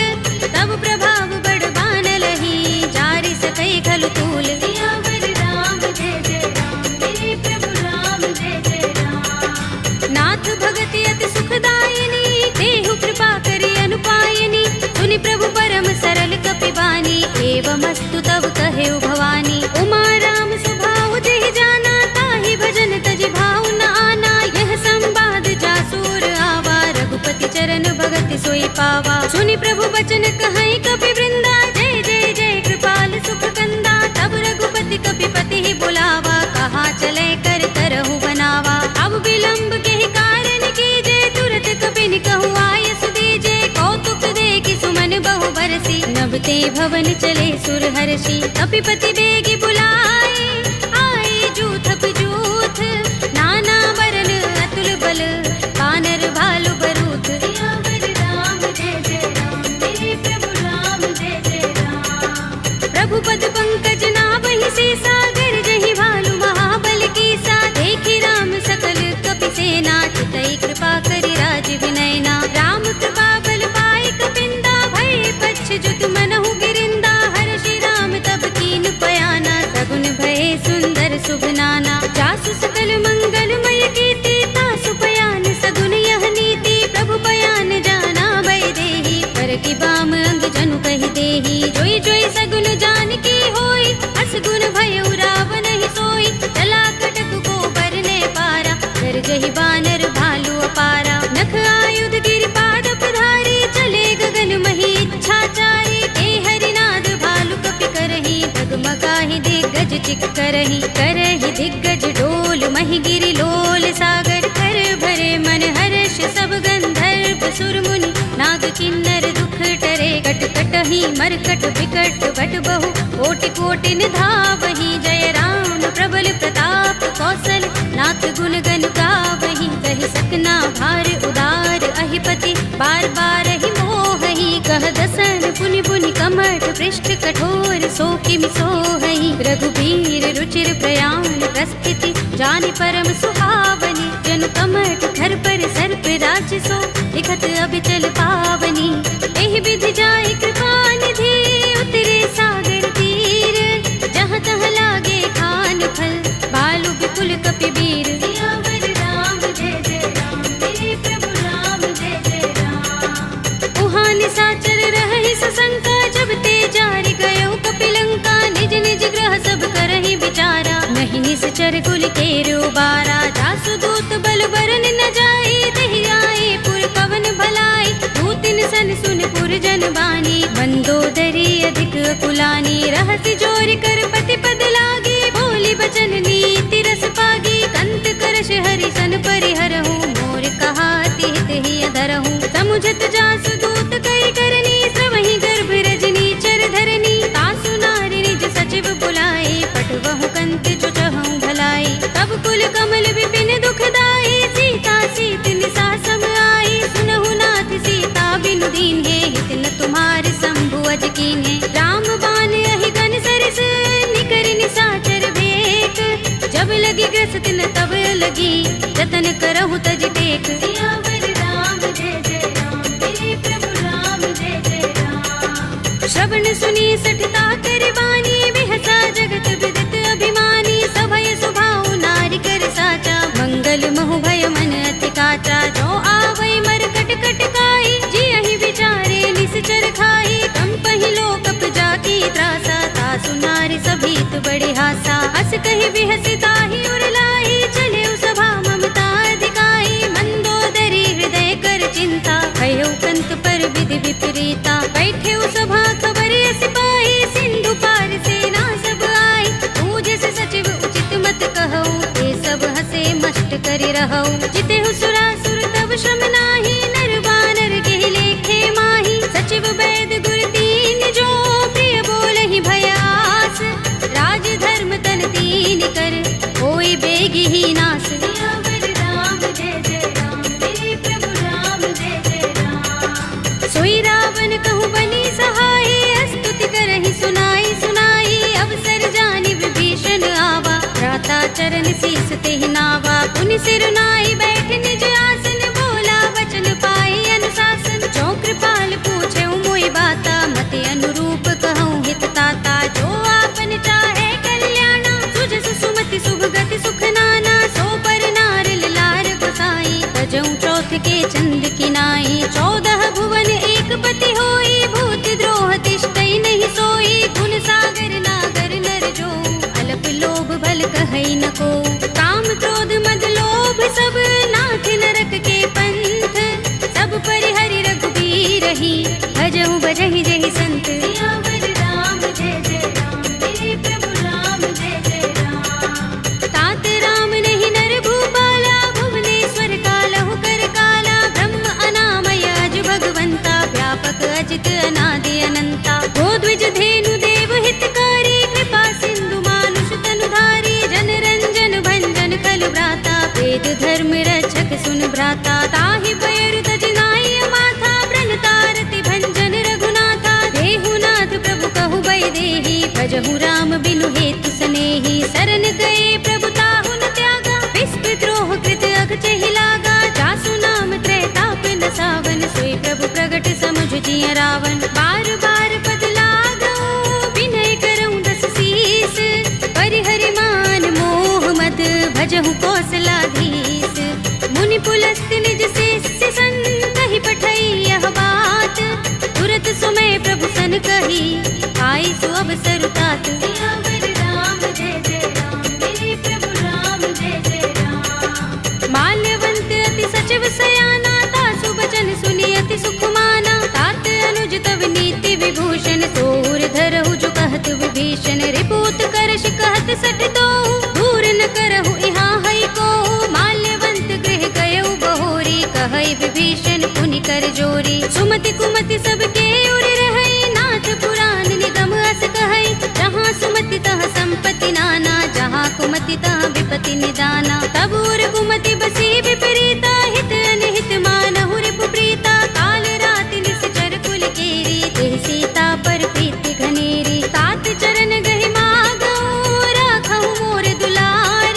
तब प्रभाव बड़ बानलहि, जारि सकई खलु तूल। सियावर राम जय जय राम, मेरे प्रभु राम जय जय राम। नाथ भगति अति सुखदायिनी, देहु कृपा करि अनुपायिनी। सुनि प्रभु परम सरल कपि बानी, एवमस्तु तब कहेउ भवानी। उमा राम स्वभाव जेहि जाना, ताहि भजन तजि भाव न आना। यह संवाद जासुर आवा, रघुपति चरण भगति सोई पावा। सुनि प्रभु बचन कहई कपि वृंदा, जय जय जय कृपाल सुख कंदा। तब रघुपति कपिपति ही बुलावा, कहा चले कर तरहु बनावा। अब विलंब के ही कारण कीजे, तुरत कपिन कहु आयस दीजे। कौतुक देखि सुमन बहु बरसी, नभते भवन चले सुर हर्षि। कपिपति बेगी बुलाए, आए जूथ जूथ। नाना बरन अतुल बल, बानर भालु बरूथ। सियावर राम जय जय राम, मेरे प्रभु राम जय जय राम। प्रभु पद पंकज नावहि सीसा, गरजहि भालु महाबल कीसा। देखि राम सकल कपि सेना, चितई कृपा करि राज विनयना। राम कृपा बल पाई कपिंदा, भय पच्छ जुत मनहु गिरिंदा। हर्षि राम तब कीन पयाना, सगुन भय सुंदर शुभ नाना। जासु सकल मंगलमय कीर्ति, तासु पयान सगुन यह नीति। प्रभु पयान जाना भय देहि, पर की बाम अंग जनु कहि देहि। जोई जोई सगुन जान की होई, असगुन भयउ रावण ही सोई। चला कटक को बरने पारा, कर जहि बानर भालु अपारा। नख आयुध गिर पाद पधारी, चले गगन मही इच्छाचारी। ते हरिनाद भालु कपि करहि, डगमगाहि दिग्गज चिक करहि। करहि दिग्गज डोल महि गिरि लोल सागर। कर भरे मन हर्ष सब गंधर्व सुर मुनि, नाग किन्नर दुख टरे। कट कटहि मरकट विकट भट बहु, कोटि कोटि निधावहि। जय राम प्रबल प्रताप कौशल, नाथ गुण गन गावहि। कहि सकना भार उदार अहिपति, बार बार ही मोहहि। कह दसन पुनि पुनि कमठ, पृष्ठ कठोर सो किमि सोहहि। रघुबीर रुचिर प्रयाण प्रस्थिति, जानि परम सुहावनी। जन कमठ धर पर सर्प राज सो, लिखत अबिचल पावनी। एहि विधि जाय कृपा निधि, उतरे सागर तीर। जहाँ तहाँ लागे खान फल, भालु विपुल कपि वीर। सियावर राम जय जय राम, मेरे प्रभु राम जय जय राम। उहाँ निशाचर रहहि सशंका, जब ते जारि गयो कपिलंका। निज निज ग्रह सब करहि विचारा, नहीं निश्चर कुल केर उबारा। जासु दूत बल बरन न जाई, देहि आए पुर कवन भलाई। दूत दिन सन सुन पुरजन बानी, मंदोदरी अधिक कुलानी, रहसि जोर कर पति पद लागी, बोली बचन नीति रस पागी, कंत करश हरि सन परिहरहु, मोर कहा हित ही अधरहु, समुझत जासु दूत कई करनी, श्रवहि गर्भ रजनी चर धरनी, तासु नारी निज सचिव बुलाई, पठवहु कंत जो चहु भलाई, तब कुल कमल विपिन दुखदाई, सीता सीत निसा सम आई, सुनहु नाथ सीता बिनु दीन है, हित न तुम्हारे शंभु अज कीन है, राम बाण अहि गन सरस, निकर निसाचर भेक, जब लगी ग्रस्त न तब लगी, जतन करहु तज टेक, सियावर राम जय जय राम, मेरे प्रभु राम जय जय राम। श्रवण सुनी सठता कर बानी, बिहसा जगत विदित अभिमानी, सभय सुभाउ नारी कर साचा, मंगल महु भय मन अति काचा, जो आवै मरकट कट काई, जियहि विचारे निश्चर खाई, कंपहि लोकप जाकी त्रासा, तासु नारी सभीत बड़े हासा, हस कहि बिहसि ताहि उर लाई, चले सभा ममता अधिकाई, मंदोदरी हृदय कर चिंता, भयउ कंत पर विधि विपरीता, बैठे सभा खबर सिपाही, सिंधु पार सेना सब आई, पूजे से सचिव उचित मत कहऊ, ये सब हसे मस्त करि रहऊ, जितेहु सुरासुर तब श्रम नाही, नर बानर के लेखे माही, सचिव वैद गुर तीन जो, प्रिय बोलहि भयास, राज धर्म तन तीन कर, होई बेगी ही नास, सियावर राम जय जय राम, मेरे प्रभु राम जय जय राम। सोई रावण कहूँ बनी सहाय, स्तुति करहि सुनाई सुनाई, अवसर जानि विभीषण आवा, भ्राता चरण शीस तेहि नावा, पुनि सिर नाई बैठ निज आसन, बोला वचन पाई अनुशासन, जो कृपाल पूछे मोहि बाता, मति अनुरूप कहूँ हित ताता, जो आपन चाहे कल्याणा, सुजस सुमति शुभ गति सुख नाना, सो पर नार लार गोसाई, तजऊ चौथ के चंद की नाई, 14 भुवन एक पति होई, भूत द्रोह तिष्ठई नहीं सोई, गुण सागर नागर नर जो, अल्प लोभ भल कहई न को, काम क्रोध मद लोभ सब, नाथ नरक के पंथ, सब परिहरि रघुबीर ही, भजहु भजहि जहि संत, सियावर राम जय जय राम, मेरे प्रभु राम जय जय राम। तात राम नहीं नर भूपाला, भुवनेश्वर कालहु कर काला, ब्रह्म अनामय अज भगवंता, व्यापक अजित अनादि अनंता, गोद्विज धेनु देव हितकारी, कृपा सिंधु मानुष तनुधारी, जन रंजन भंजन खल भ्राता, वेद धर्म रक्षक सुन भ्राता, ताहि पैर तज नाई माथा, ब्रन तारति भंजन रघुनाथा, देहु नाथ प्रभु कहु बै देहि, भजहु राम बिनु हेतु सनेहि, शरण गए प्रभु ताहु न त्यागा, विस्प द्रोह कृत अघचहि लागा, जासु नाम त्रैताप न सावन, सोई प्रभु प्रगट समुझ जिय रावण, बार बार पद लागऊ, विनय करऊँ दस शीस, परिहरि मान मोह मद, भजहु कौशलाधीश, मुनि पुलस्त निज शिष्य सन, कहि पठई यह बात, तुरत सुमय प्रभु सन कही, आई सु अवसर तात, सियावर राम जय जय राम, मेरे प्रभु राम जय जय राम। माल्यवंत अति सचिव सयाना, तासु बचन सुनि अति सुख माना, तात अनुज तव नीति विभूषण, सोर धरहु जो कहत विभीषण, रिपूत करश कहत सठ दो, दूर न करहु यहाँ हई को, माल्यवंत गृह गयउ बहोरी, कहई विभीषण पुनि कर जोरी, सुमति कुमति सबके उर रहई, नाथ पुराण निगम अस कहई, जहाँ सुमति तह संपत्ति नाना, जहाँ कुमति तह विपति निदाना, तब उर कुमति बसी विपरीता, हित अनहित मानहु रिपु प्रीता, काल रात निश्चर कुल केरी, तेह सीता पर प्रीति घनेरी, तात चरण गहि मागऊ, राखहु मोर दुलार,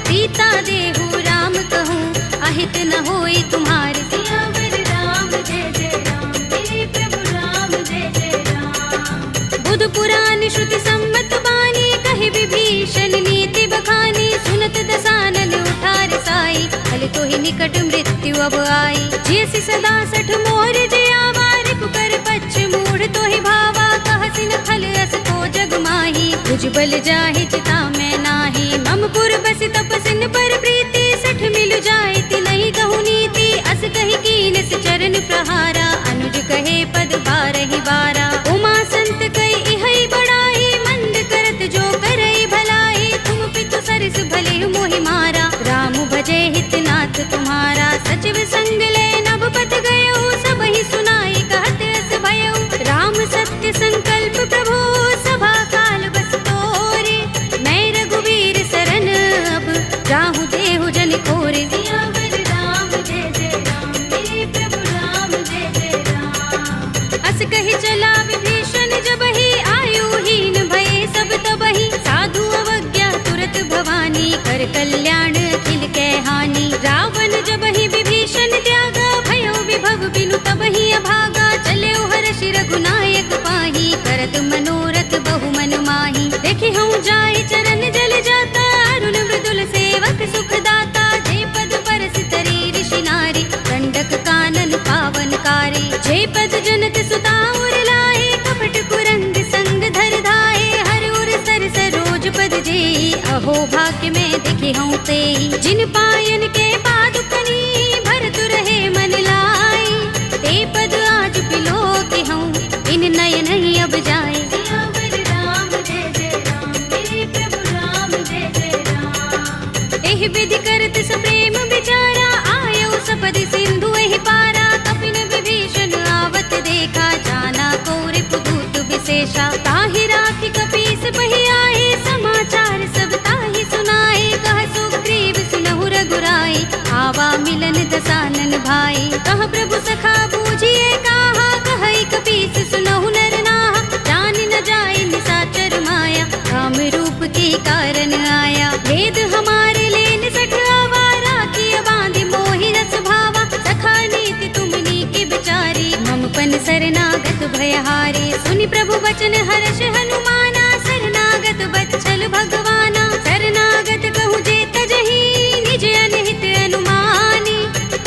सीता देहु राम कहूँ, अहित न होई तुम्हार, सियावर राम जय जय राम, मेरे प्रभु राम जय जय राम। बुध पुराण श्रुति सम्मत बानी, कहि विभीषण नीति बखानी, सुनत दसानन उठार साई, फल तो ही निकट मृत्यु अब आई, जैसी सदा सठ मोर जयावा, रिपु कर पच्छ मूढ़ तो ही भावा, कहसि न खल अस को जग माही, तुझ बल जाहि चिता मैं नाही, मम पुर बस तपसिन पर प्रीति, सठ मिल जाए ति नहीं कहु नीति, अस कहि कीन से चरण प्रहारा, अनुज कहे पद बारहि बारा। उमा संत कई इहै बड़ाई, मंद करत जो करई भलाई। तुम पितु सरस भले मोहि मारा, राम भजे हितनाथ तुम्हारा। सचिव संग ले नभ पथ गयो, सबहि सुनाई कहत अस भयो। राम सत्य संकल्प प्रभु, सभा काल बस तोरे। मैं रघुवीर सरन अब, जाहु देहु जन कोरे। सियावर राम जय जय राम, मेरे प्रभु राम जय जय राम। अस कहि चला विभीषण जबहि, आयुहीन भये सब तबहि। साधु अवज्ञा तुरत भवानी, कर कल्याण अखिल कै हानि। रावण जबहि विभीषण त्यागा, भयो विभव बिनु तबहि अभागा। चले हर्षि रघुनायक पाहि, करत मनोरथ बहु मन माहि। देखि हूँ जाय चरण जल जाता, अरुण मृदुल सेवक सुख दाता। जे पद परस तरी ऋषि नारी, दंडक कानन पावनकारी। जे पद जनत सुता उर लाए, कपट कुरंग संग धर धाए। हर उर सर सरोज पद जेई, अहो भाग्य में देखि हूँ तेई। जिन पायन के पादुकनी, भरत रहे मन लाई। ते पद आज बिलोके हूँ, इन नयन ही अब जाए। सियावर राम जय जय राम, मेरे प्रभु राम जय जय राम। एहि विधि करत सप्रेम विचारा, आयो सपदि सिंधु एहि पारा। कपिन विभीषण आवत देखा, जाना कोरि पुदूत विशेषा। ताहि राखि कपीस बहि आए, समाचार सब ताहि सुनाए। कह सुग्रीव सुनहु रघुराई, आवा मिलन दसानन भाई। कह प्रभु सखा बूझिए काहा, कहई कपीस सुनहु नर नाहा। जान न जाए निशाचर माया, राम रूप के कारण आया। भेद हमारे लेन सठ आवारा, किया बांधि मोहि रस भावा। सखा नीति तुमनी के बिचारी, ममपन शरणागत भयहारी। सुनि प्रभु वचन हर्ष हनुमाना, शरणागत वत्सल भगवाना। शरणागत कहूँ जे तजहि, निज अनहित अनुमानी।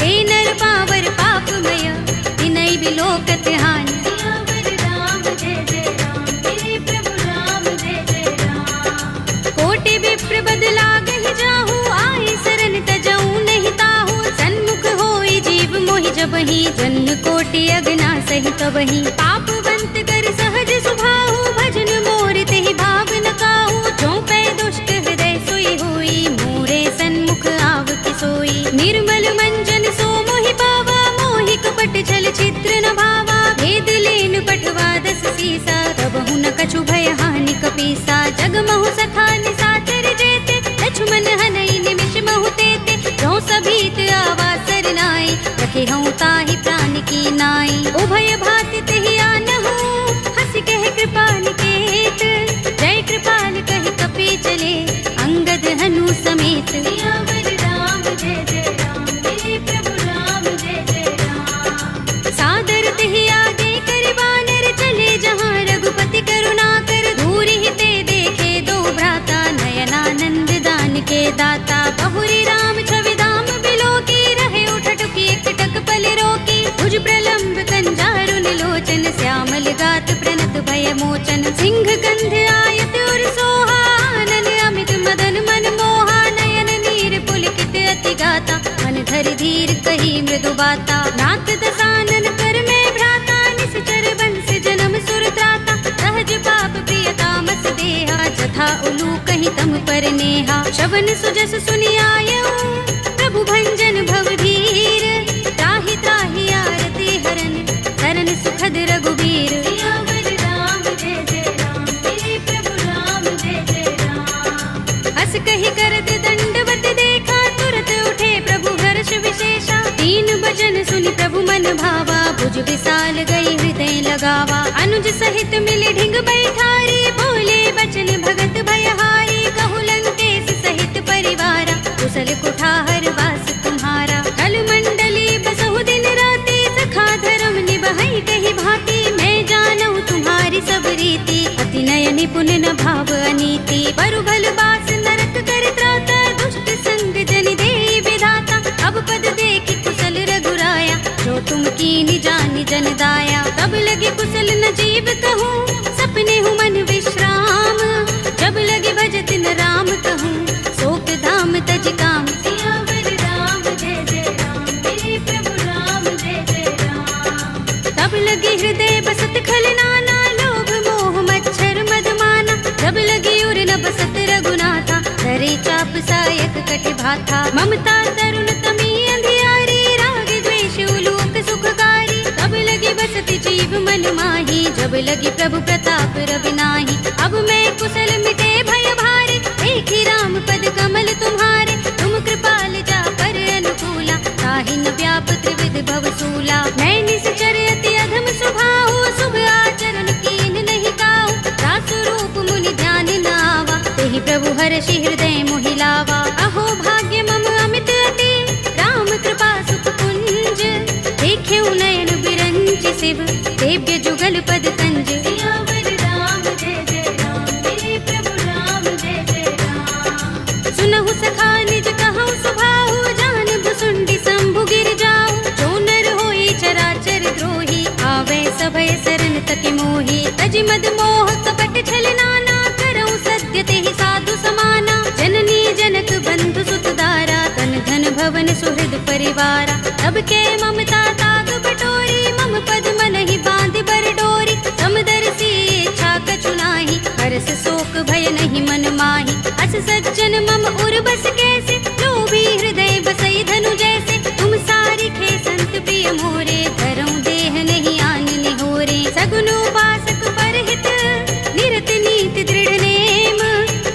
हे नर पावर पापमय, तिनहि बिलोकत हानि। सियावर राम जय जय राम, मेरे प्रभु राम जय जय राम। कोटि विप्र बद लागहि जाहु, आए शरण तजऊ नहीं ताहु। सन्मुख होई जीव मोहि जबहि, जन्म कोटि अगना सहि तबहि। पापवंत कर सहज सुभाहु, भजन मोर तेहि भाव न काहू। जो पै दुष्ट हृदय सोई होई, मोरे सन्मुख आव कि सोई। निर्मल मंजन सो मोहि पावा, मोहि कपट छल छिद्र न भावा। भेद लेन पठवा दस सीसा, तबहु न कछु भय हानि कपीसा। जगमहु सखा निशाचर जेते, लक्ष्मण हनई निमिष महु तेते। जो सभीत आवा सरनाई, रखे हूँ ताहि प्राण की नाई। उभय भाति तेहि आनहु, हंसि कह कृपाल केत। जय कृपाल कहि कपि चले, अंगद हनु समेत। सियावर राम जय जय राम, मेरे प्रभु राम जय जय राम। सादर तेहि आगे कर बानर, चले जहाँ रघुपति करुणा कर। दूरि हिते देखे दो भ्राता, नयनानंद दान के दाता। बहुरी राम छवि धाम बिलोकी, रहे उठटुकी एकटक पल रोकी। भुज प्रलंब कंजारुन लोचन, श्यामल गात प्रणत भय मोचन। सिंह कंध आयत उर सोहा, आनन अमित मदन मन मोहा। नयन नीर पुलकित अति गाता, मन धरि धीर कही मृदु बाता। नाथ दसानन कर में भ्राता, निश्चर बंस जन्म सुर त्राता। सहज पाप प्रिय तामस देहा, जथा उलू कहीं तम पर नेहा। शवन सुजस सुनि आयऊ, प्रभु भंजन भव धीर। त्राहि त्राहि आरती हरन, शरण सुखद रघुबीर। सियावर राम जय जय राम, मेरे प्रभु राम जय जय राम। अस कहि करत दंडवत देखा, तुरत उठे प्रभु हर्ष विशेषा। तीन बचन सुनि प्रभु मन भावा, भुज विशाल गई हृदय लगावा। अनुज सहित मिले ढिंग बैठारी, बोले बचन भगत भयहारी। कहु लंकेश सहित परिवारा, कुशल कुठार वास तुम्हारा। कल मंडली बसहु दिन राति, सखा धर्म निबहै कहि भांति। मैं जानऊ तुम्हारी सब रीति, अति नय निपुण न भाव अनीति। परु भल बास नरक कर त्राता, दुष्ट संग जन देई विधाता। अब पद देखि कुशल रघुराया, जो तुम कीनि जानि जन दाया। तब लगे कुशल न जीव कहूँ, सपने हूँ मन विश्राम। जब लगे भजत न राम कहूँ, शोक धाम तज काम। सियावर राम जय जय राम, मेरे प्रभु राम जय जय राम। तब लगे लगी हृदय बसत खल नाना, लोभ मोह मच्छर मदमाना। जब लगी उर न बसत रघुनाथा, धरे चाप सायक कटि भाथा। ममता तरुण तमी अंधियारी, राग द्वेष उलोक सुखकारी। तब लगी बसत जीव मन माही, जब लगी प्रभु प्रताप रवि नाही। अब मैं कुशल मिटे भय भारे, देखी राम पद कमल तुम्हारे। तुम कृपाल जा पर अनुकूला, ताहि न व्याप त्रिविध भवसूला। मैं निश्चर अति अधम स्वभाव, शुभ आचरण कीन नहीं काऊ। दासु रूप मुनि ध्यान न आवा, तेहि प्रभु हर्षि हृदय मोहि लावा। अहो भाग्य मम अमित अति, राम कृपा सुख कुंज। देखे नयन बिरंज शिव, देव्य जुगल पद कंज। सियावर राम जय जय राम, मेरे प्रभु राम जय जय राम। सुनहु सखा निज कहु सुभाहु, जान भुसुंडी शंभु गिर जाऊ। जो नर होई चराचर द्रोही, आवे सभय शरण तति मोही। तज मद मोह कपट छल नाना, करऊं सत्य तेहि साधु समाना। जननी जनक बंधु सुत दारा, तन धन भवन सुहृद परिवारा। तब के ममता ताग बटोरी, मम पद मन ही बांध बर डोरी। समदर्शी इच्छा कछु नाही, हरस शोक भय नहीं मन माही। अस सज्जन मम उर बस कैसे, लोभी हृदय बसई धनु जैसे। तुम सारी खे संत प्रिय मोरे, धरऊं देह नहीं आन निहोरे। सगुन उपासक परहित, निरत नीति दृढ़ नेम।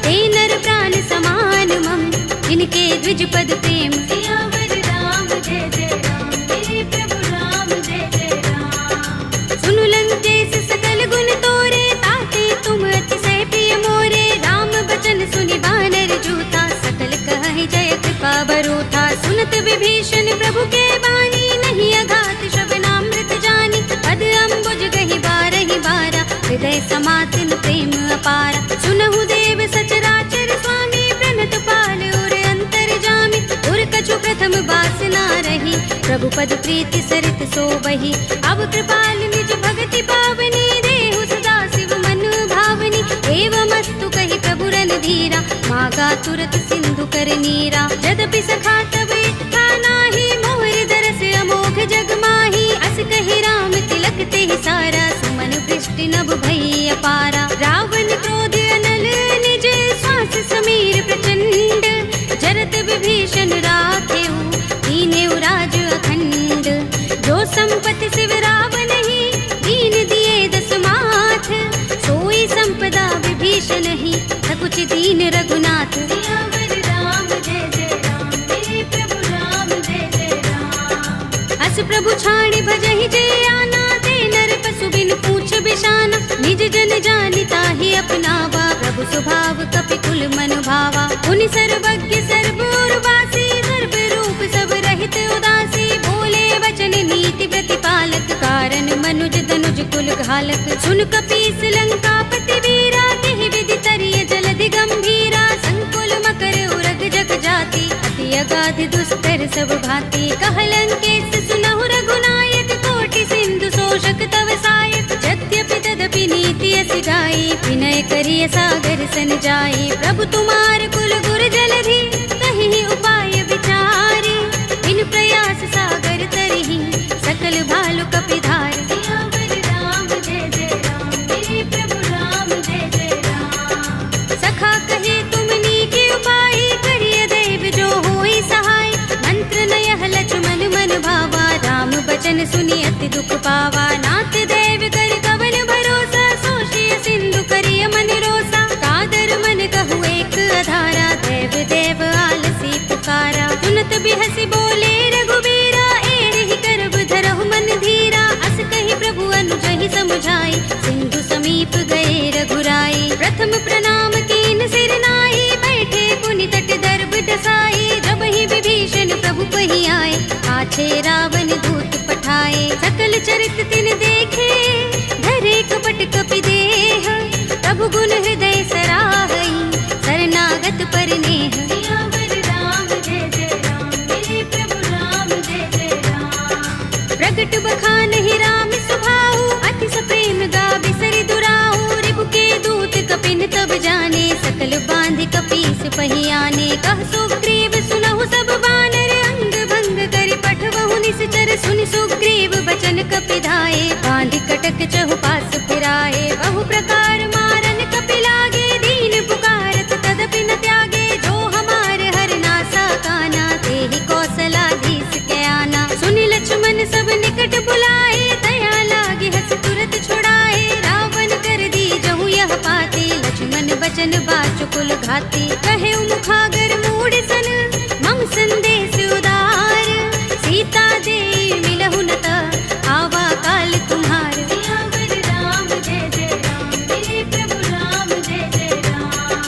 ते नर प्राण समान मम, जिनके द्विज पद प्रेम। सियावर राम जय जय राम, मेरे प्रभु राम जय जय राम। सुनु लंकेश सकल गुण तोरे, ताते तुम अतिशय प्रिय मोरे। राम बचन सुनि बानर जूथा, सकल कहहि जय कृपा बरूथा। सुनत विभीषण प्रभु के बानी, नहीं अघात श्रवणामृत जानी। पद अम्बुज गहि बारहि बारा, हृदय समातिन प्रेम अपारा। सुनहु देव सचराचर स्वामी, प्रणत पाल उर अंतर जामी। उर कछु प्रथम बासना रही, प्रभु पद प्रीति सरित सोबहि। अब कृपाल निज भगति पावनी, देहु सदा शिव मन भावनी। एवमस्तु कहि प्रभु रणधीरा, मागा तुरत सिंधु कर नीरा। यद्यपि सखा तब इच्छा नाही, मोर दरस अमोघ जग माही। अस कहि राम तिलक तेहि सारा, सुमन वृष्टि नभ भई अपारा। रावण क्रोध अनल निज, श्वास समीर प्रचंड। जरत विभीषण राखेऊ, दीनेउ राज अखंड। जो संपत्ति शिव रावण ही, दीन दिए दस माथ। सोई संपदा विभीषण ही, सकुच दीन रघुनाथ। सियावर राम जय जय राम, मेरे प्रभु राम जय जय राम। अस प्रभु छाड़ी भजहि जे आना, ते नर पशु बिन पूछ बिशाना। निज जन जानि ताहि अपनावा, प्रभु स्वभाव कपि कुल मन भावा। उनि सर्वज्ञ सर्व उर्वासी, सर्व रूप सब रहित उदासी। बोले वचन नीति प्रतिपालक, कारण मनुज तनुज कुल घालक। सुन कपीस लंकापति वीरा, तेहि विधि तरिय जलधि गंभीरा। संकुल मकर उरग जग जाति, अति अगाध दुस्तर सब भांति। कहलंकेश सुनहु रघुनायक, कोटि सिंधु शोषक तव सायक। यद्यपि तदपि नीति अस गाई, विनय करिय सागर सन जाई। प्रभु तुम्हार कुल गुर जलधि, तहि उपाय विचारी। बिन प्रयास सागर तरहि, सकल भालु कपिधारी। सियावर राम जय जय राम, मेरे प्रभु राम जय जय राम। सखा कहे तुमनी के उपाय, करिय दैव जो होई सहाय। मंत्र नयह लक्ष्मण मन भावा, राम बचन सुनि अति दुख पावा। नाथ दैव कर कवन भरोसा, सोषिय सिंधु करिय मन रोसा। कादर मन कहु एक अधारा, देव देव आलसी पुकारा। सुनत बिहसि बोले रघुबीरा, एहि करब धरहु मन धीरा। अस कहि प्रभु अनुजहि समुझाई, सिंधु समीप गए रघुराई। प्रथम प्रणाम कीन सिर नाई, बैठे पुनि तट दर्भ डसाई। जब ही विभीषण प्रभु पहि आए, पाछे रावण दूत पठाए। सकल चरित तिन देखे, धरे कपट कपि देह। प्रभु गुण हृदय सराहई, शरणागत पर नेह। सियावर राम जय जय राम, मेरे प्रभु राम जय जय राम। प्रगट बखानहि राम सुभाऊ, अति सप्रेम गाबि सरि दुराऊ। रिपु के दूत कपिन तब जाने, सकल बांध कपीस पहि आने। कह सुग्रीव सुनहु सब बानर, अंग भंग करि पठवहु निश्चर। सुनि सुग्रीव बचन कपिधाए, बांध कटक चहुपास फिराए, बहु प्रकार मारन कपिलागे, दीन पुकारत तदपि न त्यागे, जो हमारे हर नासा काना, तेहि कौशलाधीश के आना। सुनि लक्ष्मण सब निकट बुलाए, दया लागे हस तुरत छुड़ाए, रावण कर दी जहु यह पाती, लक्ष्मण बचन बाचुकुल घाती। कहे मुखागर मूढ़ सन, मम संदेश उदार, सीता दे मिलहु न त, आवा काल तुम्हार। सियावर राम जय जय राम, मेरे प्रभु राम जय जय राम।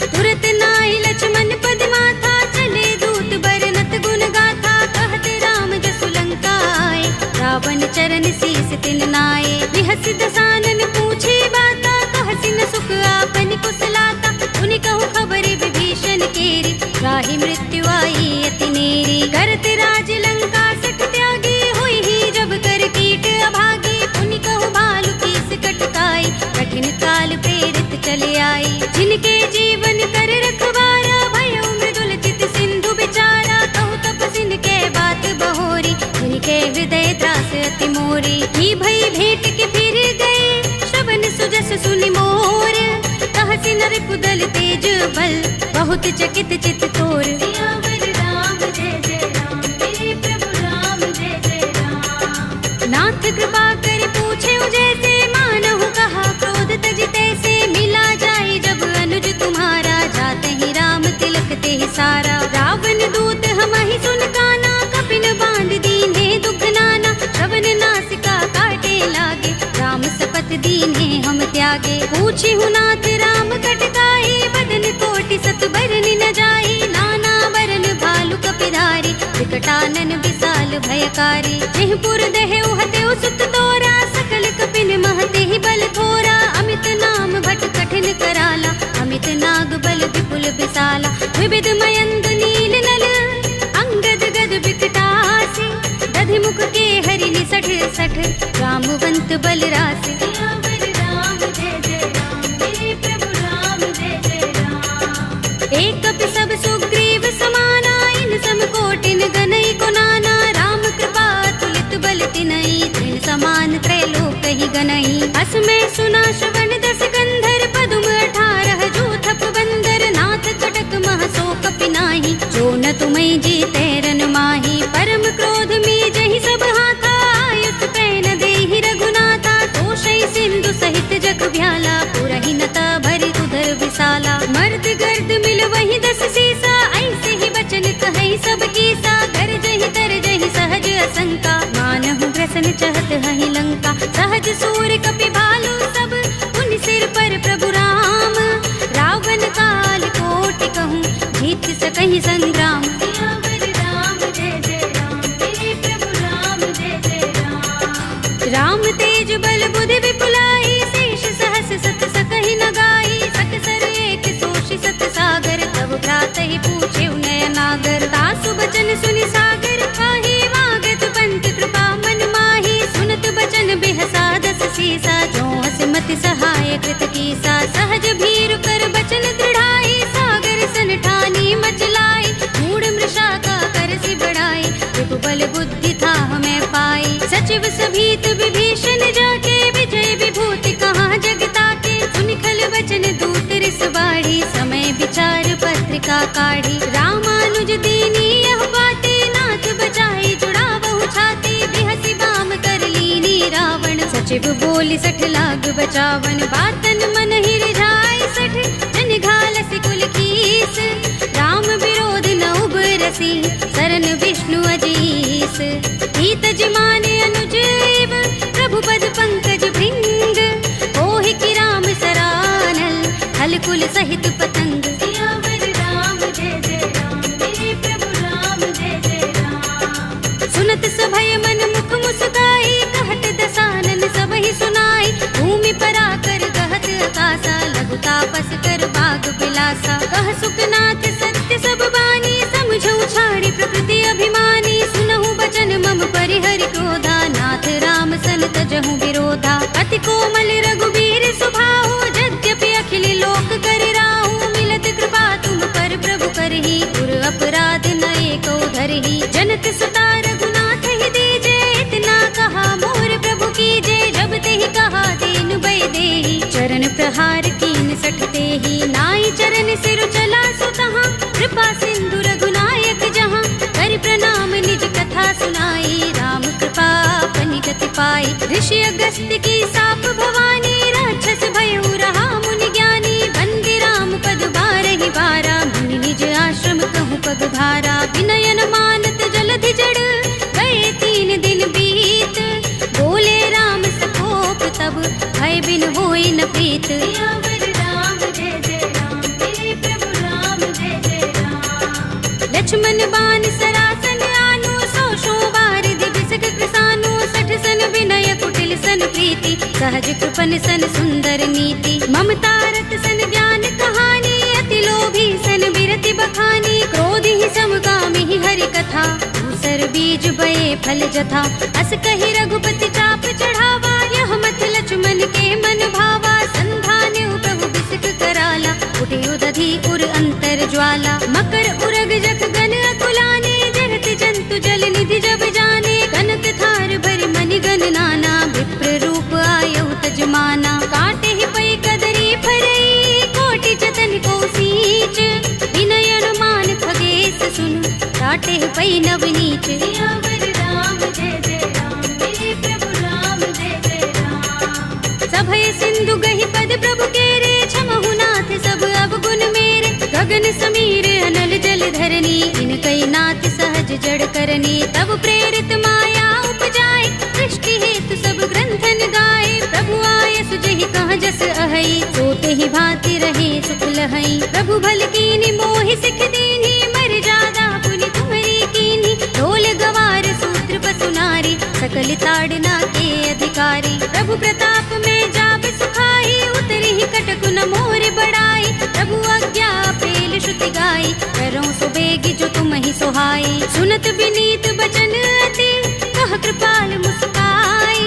तुरत नाहि लक्ष्मण पद माथा, चले दूत बरनत गुण गाथा, कहते राम जसु लंका आए, रावण चरण शीस तिन नाए। बिहसि दसानन पूछे बाता, कहसि न सुख आपन कुशलाता, उनि कहु खबर विभीषण केरी, राहि मृत्यु आई अति नेरी। करत राज लंका सठ त्यागी, हुई ही जब कर कीट अभागी, पुनि कहु भालु कीस कटकाई, कठिन काल प्रेरित चले आई। जिनके जीवन कर रखवारा, भयउ मृदुल चित सिंधु बिचारा, कहु तपसिन के बात बहोरी, जिनके हृदय त्रास अति मोरी। की भई भेंट के फिर गए, श्रवण सुजस सुनि मोर, कहसि नर पुदल तेज बल, बहुत चकित चित तोर। सियावर राम जय जय राम, मेरे प्रभु राम जय जय राम। नाथ कृपा कर पूछे जैसे, मानहु कहा क्रोध तज तैसे, मिला जाए जब अनुज तुम्हारा, जाते ही राम तिलक ते सारा। रावण दूत हमहि सुन काना, कपिन बांध दीन्हे दुख नाना, श्रवण नासिका काटे लागे, राम सपथ दीन्हे हम त्यागे। पूछी हूँ नाथ राम कटकाई, बदन कोटि सत बरन न जाई, नाना बरन भालु कपिधारी, विकटानन विशाल भयकारी। जिहपुर देहु हतेउ सुत तोरा, सकल कपिन महते ही बल थोरा, अमित नाम भट कठिन कराला, अमित नाग बल विपुल विशाला। विविध मयंद नील नल, अंगद गद विकटासी, दधि मुख के हरि निसठ सठ, रामवंत बल रासि। सियावर राम जय जय राम, मेरे प्रभु राम जय जय राम। एक कपि सब सुग्रीव समाना, इन सम कोटिन गनई को नाना, राम कृपा तुलित बल तिनई, तृण समान त्रैलोक ही गनई। अस में सुना श्रवण दस कंधर, पदुम 18 जूथप बंदर, नाथ कटक मह सो कपि नाही, जो न तुम्हें जीते रन माही। परम क्रोध में जहि सब हाथा, आयुष पैन देहि रघुनाथा, तोषै सिंधु सहित जग भ्याला, पुरहि नता भरि उधर विशाला। मर्द गर्द मिल वही 10 सीसा, ऐसे ही बचन कहि सब कीसा, गरजहि तरजहि सहज असंका, मानहु ग्रसन चहत हहि लंका। सहज सूर कपि भालु सब, उन सिर पर प्रभु राम, रावण काल कोटि कहूँ, जीत सकहि संग्राम। सियावर राम जय जय राम, मेरे प्रभु राम जय जय राम। राम तेज बल बुद्धि विपुलाई, शेष सहस सत सकहि न गाई, सकसर एक सोषि सत सागर, तब भ्रात ही पूछे नय नागर। तासु बचन सुनि सागर खाही, मागत पंत कृपा मन माही, सुनत बचन बिहसा 10 सीसा, जो हस मति सहाय कृत कीसा। सहज भीर कर बचन दृढ़ाई, सागर सन ठानी मचलाई, मूढ़ मृषा का करसि बढ़ाई, विपुबल बुद्धि था हमें पाई। सचिव सभीत विभीषण जाके, विजय विभूति कहाँ जगता के, सुनि खल वचन दूत रिस बाढ़ी, समय विचार पत्रिका काढ़ी। रामानुज दीनी यह बाते, नाथ बचाई जुड़ावहु छाती, बिहसि बाम कर लीनी रावण, सचिव बोली 60 लाग बचावन। बातन मन ही रिझाई 60, जन घालसि कुल कीस, राम विरोध न उबरसी, सरन विष्णु अजीस। हित जिमाने अनुजीव, प्रभु पद पंकज भृंग, ओहि की राम सरानल, हल कुल सहित पतंग। सियावर राम जय जय राम, मेरे प्रभु राम जय जय राम। सुनत सभय मन मुख मुस्काई, कहत दसानन सबहि सुनाई, भूमि पराकर कहत आकाशा, लघु तापस कर बाग बिलासा। कह सुखनाथ सत्य सब बानी, समझौ छाड़ी प्रकृति अभिमानी, सुनहु बचन मम परिहरि क्रोधा, नाथ राम सन तजहु विरोधा। अति कोमल रघुबीर स्वभाव, यद्यपि अखिल लोक कर राहु, मिलत कृपा तुम पर प्रभु करही, गुर अपराध न एको धरही। जनक सुता रघुनाथ ही दीजे, इतना कहा मोर प्रभु कीजे, जब ते प्रहार कीन सठते ही नाई चरण सिर चला सुतहाँ कृपा सिंधु रघुनायक जहाँ कर प्रणाम निज कथा सुनाई राम कृपा अपनी गति पाई ऋषि अगस्त्य की साप भवानी राक्षस भयउ रहा मुनि ज्ञानी बंदी राम पद बारहि बारा मुनि निज आश्रम कहूँ पग भारा विनयन मानत जलधि जड़ गए 3 दिन बीत बोले राम सकोप तब भय बिन होई न प्रीत सियावर राम जय जय राम मेरे प्रभु राम जय जय राम लक्ष्मण बाण सरासन आनु सौ बारिधि बिसक कृसानु सठ सन विनय कुटिल सन प्रीति सहज कृपन सन सुंदर नीति ममता रत सन ज्ञान कहानी अति लोभी सन बिरति बखानी क्रोध ही समगामी ही हरि कथा दूसर बीज बये फल जथा अस कहि रघुपति चाप चढ़ावा यह मत लक्ष्मण के मन भावा संधान प्रभु बिसक कराला उठे उदधि उर अंतर ज्वाला मकर उरग जख गन अकुलाने जरत जंतु जल निधि जब जाने कनक थार भरि मनि गन नाना विप्र रूप आयु तजमाना काटे ही पै कदरी फरई कोटि जतन को सींच विनय अनुमान खगेश सुन काटे ही पै नवनीच सियावर राम जय जय राम मेरे प्रभु राम जय जय राम सभय सिंधु गहि पद प्रभु केरे क्षमहु नाथ सब अवगुण मेरे गगन समीर अनल जल धरनी इनकई नाथ सहज जड़ करनी तब प्रेरित माया उपजाए सृष्टि हेतु सब ग्रंथन गाए प्रभु आय सुजहि कह जस अहई सोते ही भांति रहे सुख लहई प्रभु भल कीनी मोहि सिख दीनी मर जादा पुनि तुम्हारी कीनी ढोल गवार सूत्र पसु नारी सकल ताड़ना के अधिकारी प्रभु प्रताप में जाप सुखाई उतरी ही कटक न मोर बढ़ाई प्रभु आज्ञा पेल श्रुति गाई करो सुबेगी जो तुम ही सुहाई सुनत विनीत बचन अति कह कृपाल मुस्काई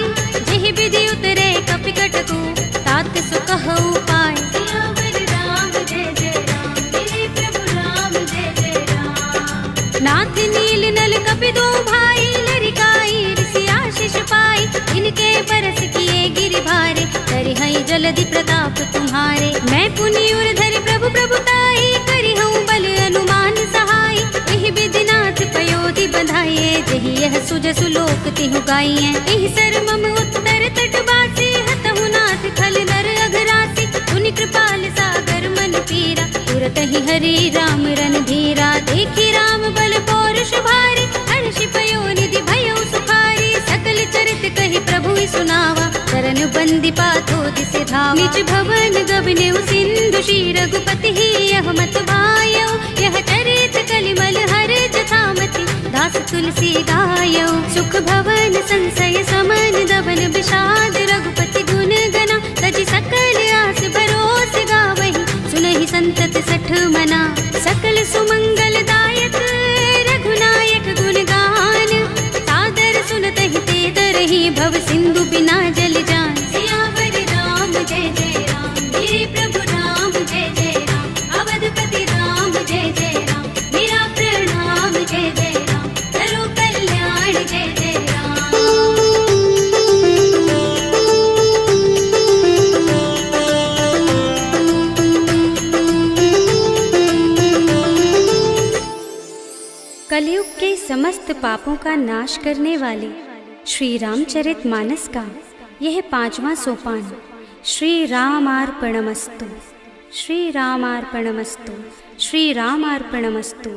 जेहि विधि उतरे कपि कटकु तात सुकह उपाय सियावर राम जय जय राम मेरे प्रभु राम जय जय राम नाथ नील नल कपि दो भाई लरिकाई ऋषि आशीष पाई इनके परस किए गिरि भारे करि हई जलधि प्रताप तुम्हारे मैं पुनि उर धरि प्रभु प्रभुताई करि हूँ बल अनुमान सहाय एहि विधिनाथ पयोधि बंधाइए जहि यह सुजसु लोक तिहु गाइए एहि सर मम उत्तर तटवासी हतहु नाथ खल नर अघरासी पुनि कृपाल सागर मन पीरा तुरत ही हरि राम रन धीरा देखी राम बल पौरुष भारी हर्षि पयोनिधि भयो सुखारी सकल चरित कहि प्रभु ही सुनावा चरण बंदी पाथो दिसे धावा निज भवन गबने सिंधु श्री रघुपति ही यह मत भायो यह चरित कलिमल हर जथामति दास तुलसी गायो सुख भवन संशय समन दबन विषाद रघुपति गुण गना तजि सकल आस भरोस गावहि सुनहि संतत सठ मना सकल सुमंगल दायक रघुनायक गुण गान सादर सुनत ही ते तरहि भव सिंधु बिना जल जान सियावर राम जय जय राम मेरे प्रभु राम जय जय राम अवधपति राम जय जय राम मेरा प्रणाम जय जय राम करो कल्याण जय जय राम कलयुग के समस्त पापों का नाश करने वाले श्री रामचरितमानस का यह 5वां सोपान श्री रामार्पणमस्तु, श्री रामार्पणमस्तु, श्री रामार्पणमस्तु।